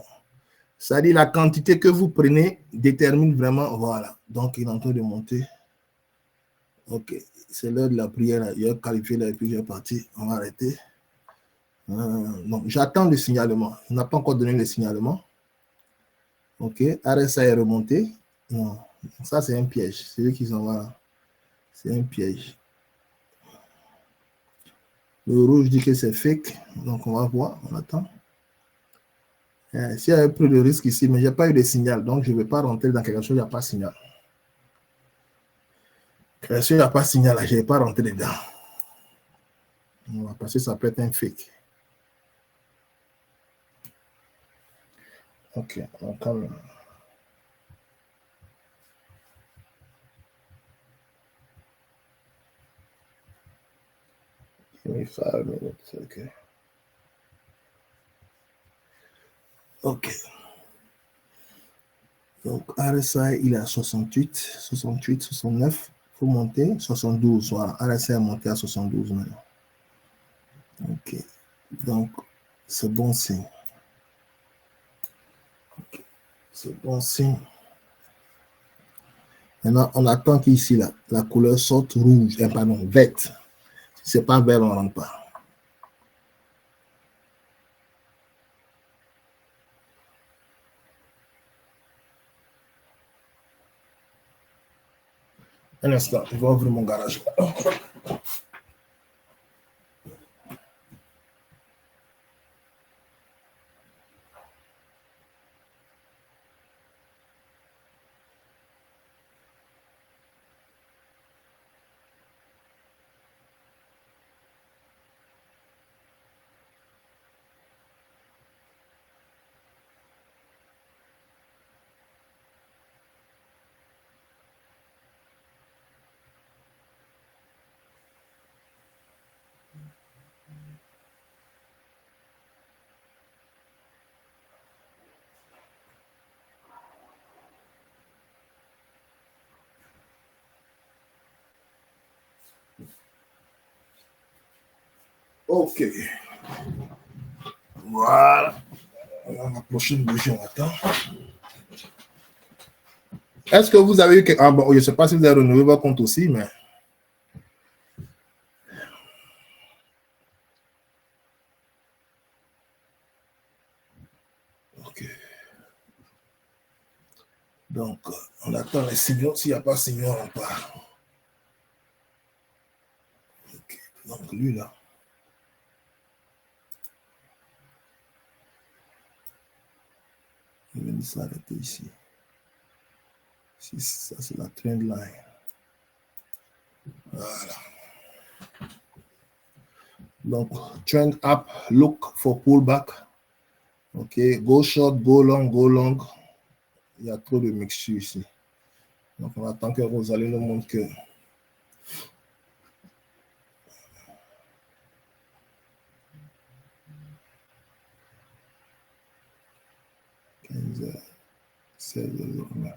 C'est-à-dire la quantité que vous prenez détermine vraiment, voilà. Donc, il est en train de monter. Ok, c'est l'heure de la prière. Il a qualifié là et puis j'ai parti. On va arrêter. Donc, j'attends le signalement. Il n'a pas encore donné le signalement. Ok, RSA est remonté. Non, ça c'est un piège. C'est eux qui s'en vont. C'est un piège. Le rouge dit que c'est fake. Donc, on va voir. On attend. S'il y a un peu de risque ici, mais je n'ai pas eu de signal. Donc, je ne vais pas rentrer dans quelque chose où il n'y a pas de signal. Quelque chose où il n'y a pas de signal, je ne vais pas rentrer dedans. Parce que ça peut être un fake. Ok, donc quand même. Give me 5 minutes, ok. Ok. Donc, RSI, il est à 68, 68, 69. Il faut monter. 72, voilà. RSI a monté à 72 maintenant. Ok. Donc, c'est bon signe. Okay. C'est bon signe. Maintenant, on attend qu'ici, la couleur sorte rouge, pardon, verte. Si ce n'est pas vert, on ne rentre pas. Un instant, je vais ouvrir mon garage. Ok. Voilà. La prochaine bougie, on attend. Est-ce que vous avez eu... Ah bon, je ne sais pas si vous avez renouvelé votre compte aussi, mais... Ok. Donc, on attend les signaux. S'il n'y a pas de signaux, on part. Ok. Donc, lui, là. Il vient s'arrêter ici. Ça, c'est la trend line. Voilà. Donc, trend up, look for pullback. Ok, go short, go long, go long. Il y a trop de mixture ici. Donc, on attend que Rosalie nous montre que... h 16h09.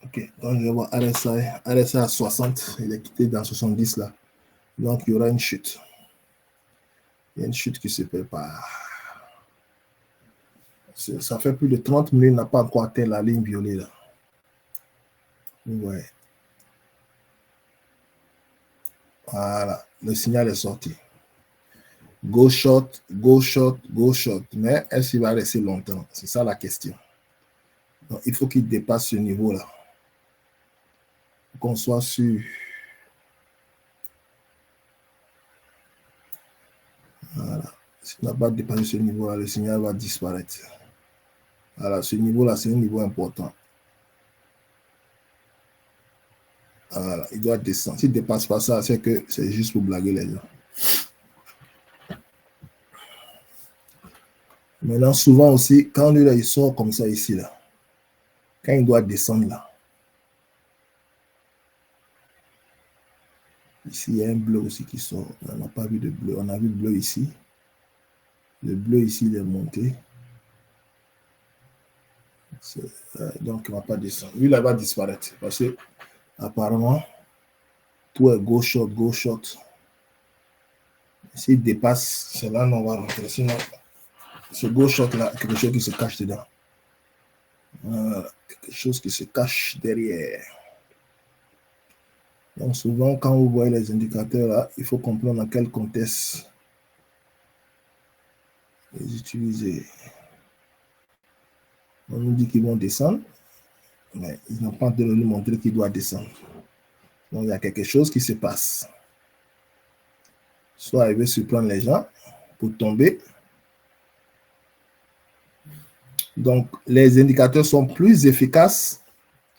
Ok, donc je vais voir RSI. RSI à 60, il est quitté dans 70 là. Donc il y aura une chute. Il y a une chute qui se prépare. Ça fait plus de 30 minutes, il n'a pas encore atteint la ligne violet là. Ouais. Voilà, le signal est sorti. Go short, go short, go short. Mais est-ce qu'il va rester longtemps? C'est ça la question. Donc il faut qu'il dépasse ce niveau là. Qu'on soit sûr. Voilà. S'il n'a pas dépassé ce niveau-là, le signal va disparaître. Voilà, ce niveau-là, c'est un niveau important. Voilà, il doit descendre. S'il ne dépasse pas ça, c'est que c'est juste pour blaguer les gens. Maintenant, souvent aussi, quand lui, là, il sort comme ça ici, là, quand il doit descendre là, ici, il y a un bleu aussi qui sort. On n'a pas vu de bleu. On a vu le bleu ici. Le bleu ici, il est monté. Donc, il ne va pas descendre. Lui, là, il va disparaître. Parce que, apparemment, tout est go short, go short. S'il dépasse, c'est là qu'on va rentrer. Sinon, ce go short là, quelque chose qui se cache dedans. Quelque chose qui se cache derrière. Donc, souvent, quand vous voyez les indicateurs là, il faut comprendre dans quel contexte les utiliser. On nous dit qu'ils vont descendre, mais ils n'ont pas de nous montrer qu'ils doivent descendre. Donc, il y a quelque chose qui se passe. Soit il veut surprendre les gens pour tomber. Donc, les indicateurs sont plus efficaces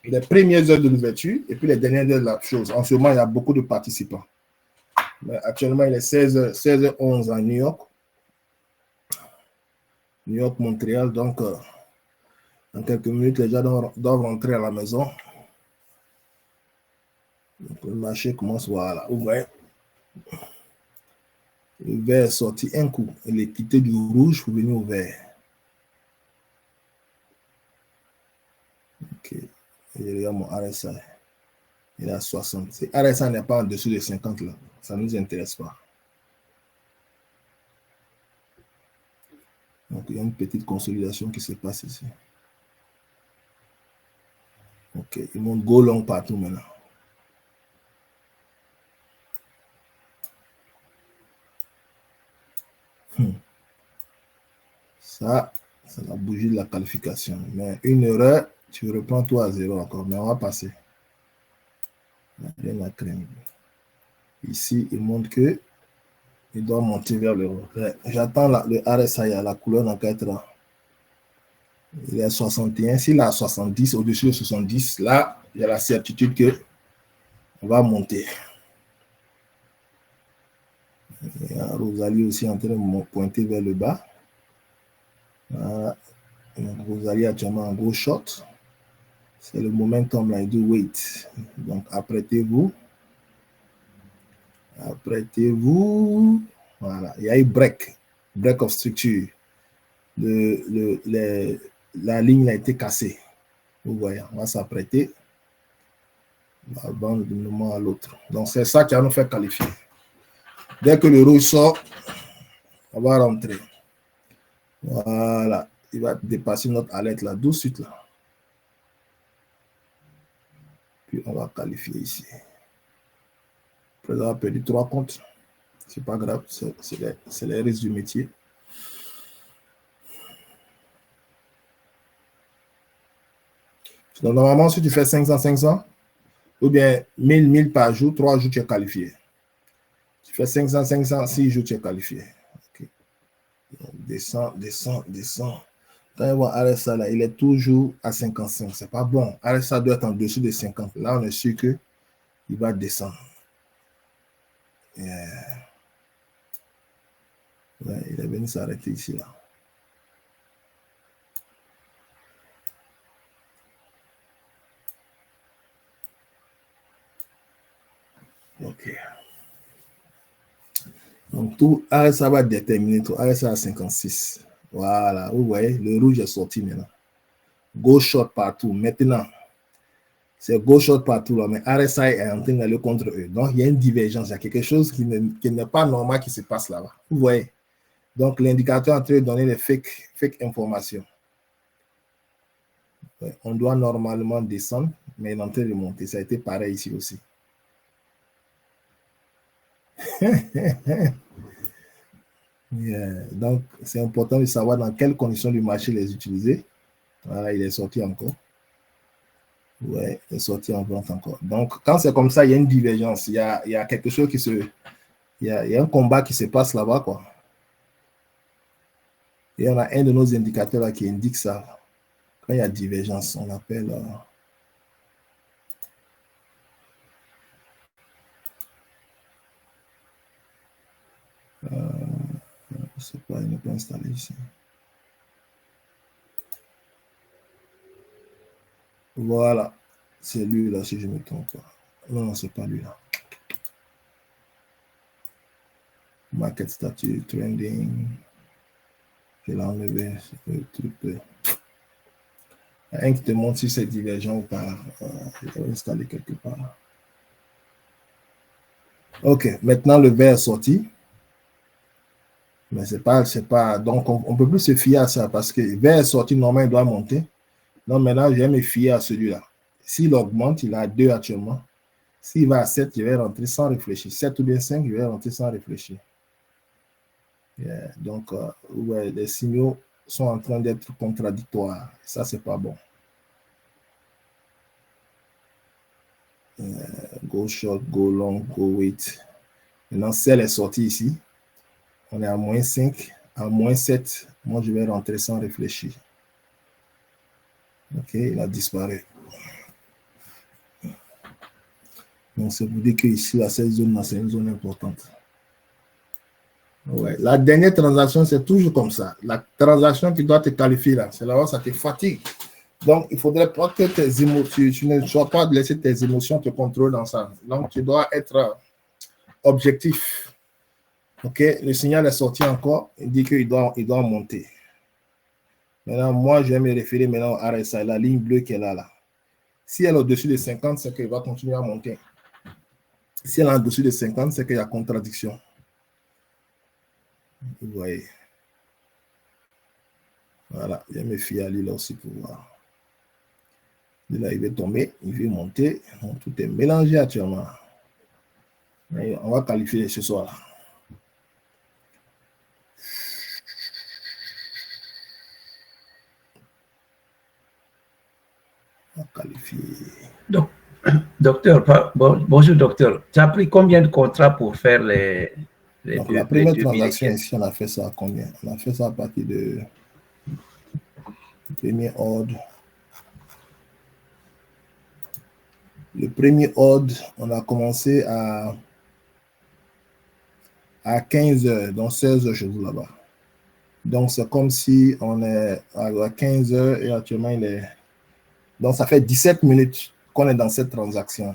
les premières heures de l'ouverture et puis les dernières heures de la chose. En ce moment, il y a beaucoup de participants. Mais actuellement, il est 16h11 à New York. New York, Montréal. Donc, dans quelques minutes, les gens doivent rentrer à la maison. Donc, le marché commence, voilà. Vous voyez, le vert est sorti un coup. Il est quitté du rouge pour venir au vert. Ok. Et je regarde mon RSI. Il est à 60. RSI n'est pas en dessous de 50 là. Ça ne nous intéresse pas. Donc, il y a une petite consolidation qui se passe ici. Ok. Il monte go long partout maintenant. Ça, c'est la bougie de la qualification. Mais une erreur, tu reprends tout à zéro encore. Mais on va passer. Rien à craindre. Ici, il montre que il doit monter vers le haut. J'attends le RSI à la couleur dans 4 ans. Il est à 61. S'il est à 70, au-dessus de 70, là, il y a la certitude que on va monter. Il y a Rosalie aussi en train de pointer vers le bas. Voilà. Rosalie actuellement en gros short. C'est le momentum là, il dit wait. Donc apprêtez-vous. Apprêtez-vous. Voilà. Il y a eu break of structure. Les la ligne a été cassée. Vous voyez, on va s'apprêter d'un moment à l'autre. Donc, c'est ça qui va nous faire qualifier. Dès que le rouge sort, on va rentrer. Voilà. Il va dépasser notre alerte là, tout de suite là. Puis, on va qualifier ici. Après avoir perdu 3 comptes, c'est pas grave, c'est les risques du métier. Donc, normalement, si tu fais 500, ou bien 1000 par jour, 3 jours, tu es qualifié. Tu fais 500, 6 jours, tu es qualifié. Okay. Donc, descend. Quand on voit RSA, là, il est toujours à 55. C'est pas bon. RSA doit être en dessous de 50. Là, on est sûr qu'il va descendre. Yeah. Ouais, il est venu s'arrêter ici, là. OK. Donc, tout RSA va déterminer tout. RSA à 56. Voilà, vous voyez, le rouge est sorti maintenant. Go short partout. Maintenant, c'est go short partout, là, mais RSI est en train d'aller contre eux. Donc, il y a une divergence. Il y a quelque chose qui n'est pas normal qui se passe là-bas. Vous voyez? Donc, l'indicateur est en train de donner les fake informations. Ouais, on doit normalement descendre, mais il est en train de monter. Ça a été pareil ici aussi. Yeah. Donc, c'est important de savoir dans quelles conditions du marché les utiliser. Voilà, il est sorti encore. Ouais, il est sorti en vente encore. Donc, quand c'est comme ça, il y a une divergence. Il y a quelque chose qui se... Il y a un combat qui se passe là-bas, quoi. Et on a un de nos indicateurs là qui indique ça. Quand il y a divergence, on appelle... je sais pas, il n'est pas installé ici. Voilà. C'est lui là, si je ne me trompe pas. Non, c'est pas lui là. Market statut, trending. Je l'ai enlevé. Le truc. Un qui te montre si c'est divergent ou pas. Je vais l'installer quelque part. Ok, maintenant le vert est sorti. Mais c'est pas. Donc, on ne peut plus se fier à ça parce que le vert est sorti, normalement, il doit monter. Donc, maintenant, je vais me fier à celui-là. S'il augmente, il a 2 actuellement. S'il va à 7, je vais rentrer sans réfléchir. 7 ou bien 5, je vais rentrer sans réfléchir. Yeah. Donc, ouais, les signaux sont en train d'être contradictoires. Ça, c'est pas bon. Go short, go long, go wait. Maintenant, celle est sortie ici. On est à moins 5, à moins 7. Moi, je vais rentrer sans réfléchir. OK, il a disparu. Donc, c'est pour dire que ici, cette zone-là, c'est une zone importante. Ouais. La dernière transaction, c'est toujours comme ça. La transaction qui doit te qualifier, là, c'est là où ça te fatigue. Donc, il ne faudrait pas que tes émotions, tu ne sois pas laisser tes émotions te contrôler dans ça. Donc, tu dois être objectif. OK, le signal est sorti encore. Il dit qu'il doit monter. Maintenant, moi, je vais me référer maintenant à RSI, la ligne bleue qu'elle a là. Si elle est au-dessus de 50, c'est qu'elle va continuer à monter. Si elle est en-dessous de 50, c'est qu'il y a contradiction. Vous voyez. Voilà, je vais me fier à lui là aussi pour voir. Là, il va tomber, il va monter. Donc, tout est mélangé actuellement. Et on va qualifier ce soir. On va qualifier. Donc, docteur, bonjour docteur. Tu as pris combien de contrats pour faire les donc, la première transaction ici, on a fait ça à combien? On a fait ça à partir de premier ordre. Le premier ordre, on a commencé à 15 heures, donc 16 heures chez vous là-bas. Donc, c'est comme si on est à 15 heures et actuellement, il est... Donc, ça fait 17 minutes qu'on est dans cette transaction.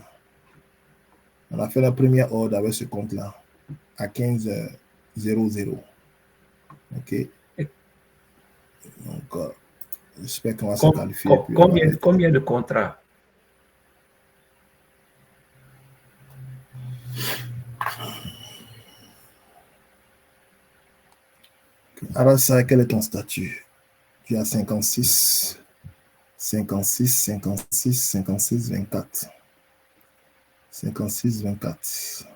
On a fait la première ordre avec ce compte-là à 15h00. OK. Donc, J'espère qu'on va se qualifier. Combien de contrats? Alors, ça, quel est ton statut? Tu as 56, 56, 56, 56, 24. 56, 24.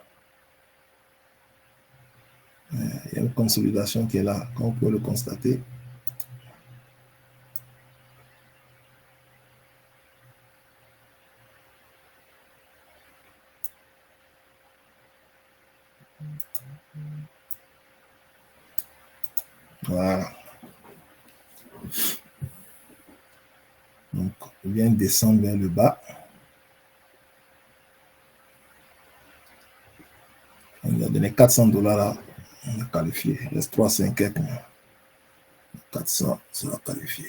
Il y a une consolidation qui est là, comme on peut le constater. Voilà. Donc, on vient descendre vers le bas. On a donné $400 là. On a qualifié. Il reste 3 cinquièmes. 400 sera qualifié.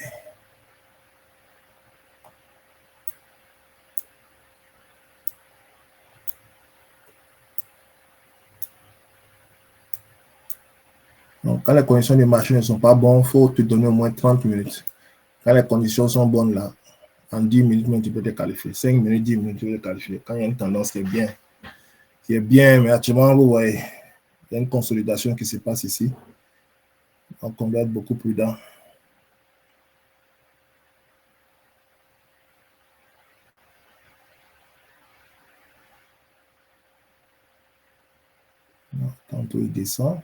Donc, quand les conditions du marché ne sont pas bonnes, il faut te donner au moins 30 minutes. Quand les conditions sont bonnes là, en 10 minutes, tu peux te qualifier. 5 minutes, 10 minutes, tu peux te qualifier. Quand il y a une tendance qui est bien, mais actuellement, vous voyez, il y a une consolidation qui se passe ici. Donc, on doit être beaucoup prudent. Tantôt il descend,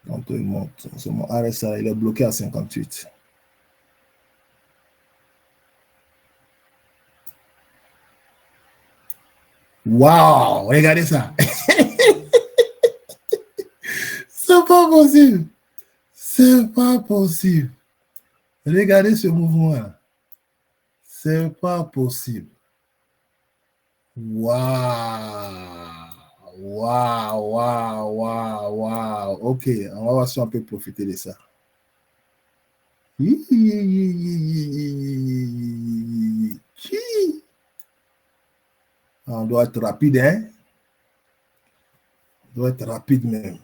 tantôt il monte. Mon RSA, il est bloqué à 58. Waouh, regardez ça. C'est pas possible. C'est pas possible. Regardez ce mouvement-là. C'est pas possible. Waouh. Waouh, waouh, waouh, waouh. Ok, on va voir si on peut profiter de ça. On doit être rapide, hein? On doit être rapide même.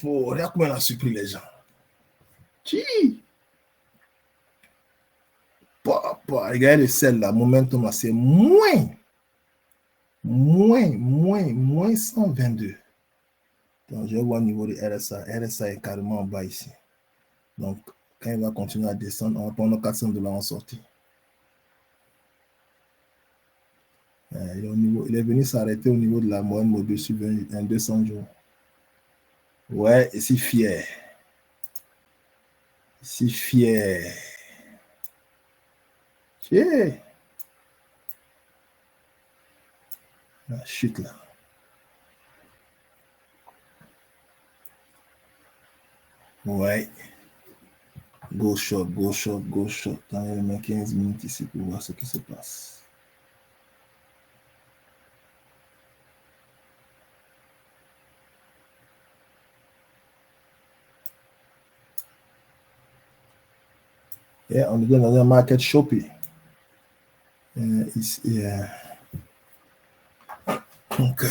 Regarde comment on a surpris les gens. Regardez le sel là, momentum là, c'est moins 122. Donc, je vois au niveau de RSA. RSA est carrément en bas ici. Donc, quand il va continuer à descendre, on va prendre $400 en sortie. Il est venu s'arrêter au niveau de la moyenne mobile sur 200 jours. Ouais, ici fier. Ici fier. Tiens. La chute là. Ouais. Go short, go short, go short. Il y a même 15 minutes ici pour voir ce qui se passe. Et on est dans un market shopping. Ici, donc,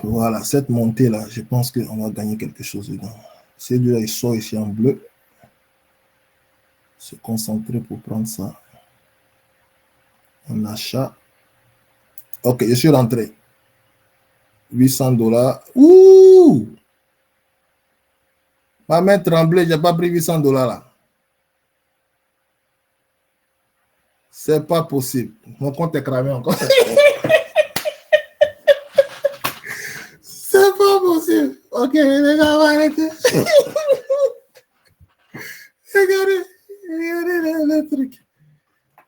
voilà, cette montée-là, je pense qu'on va gagner quelque chose dedans. Celui-là, il sort ici en bleu. Se concentrer pour prendre ça. En achat. Ok, je suis rentré. $800. Ouh! Ma main tremblait, je n'ai pas pris $800 là. C'est pas possible. Mon compte est cramé encore. C'est pas possible. Ok, les gars, on va arrêter. Regardez le truc.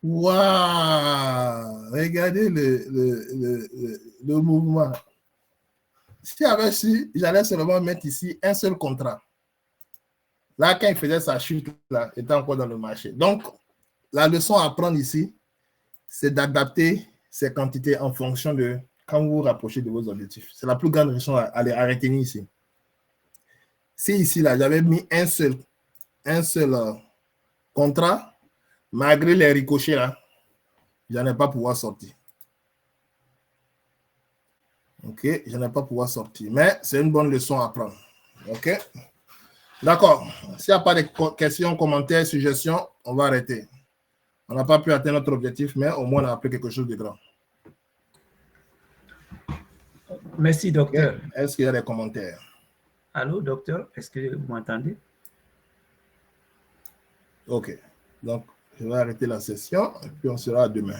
Waouh! Regardez le mouvement. Si j'avais su, j'allais seulement mettre ici un seul contrat. Là, quand il faisait sa chute, là, il était encore dans le marché. Donc, la leçon à prendre ici, c'est d'adapter ces quantités en fonction de quand vous vous rapprochez de vos objectifs. C'est la plus grande leçon à retenir ici. Si ici, là, j'avais mis un seul contrat, malgré les ricochets, là, je n'allais pas pouvoir sortir. Ok, je n'allais pas pouvoir sortir. Mais c'est une bonne leçon à prendre. Ok. D'accord. S'il n'y a pas de questions, commentaires, suggestions, on va arrêter. On n'a pas pu atteindre notre objectif, mais au moins on a appris quelque chose de grand. Merci, docteur. Okay. Est-ce qu'il y a des commentaires? Allô, docteur, est-ce que vous m'entendez? OK. Donc, je vais arrêter la session et puis on sera demain.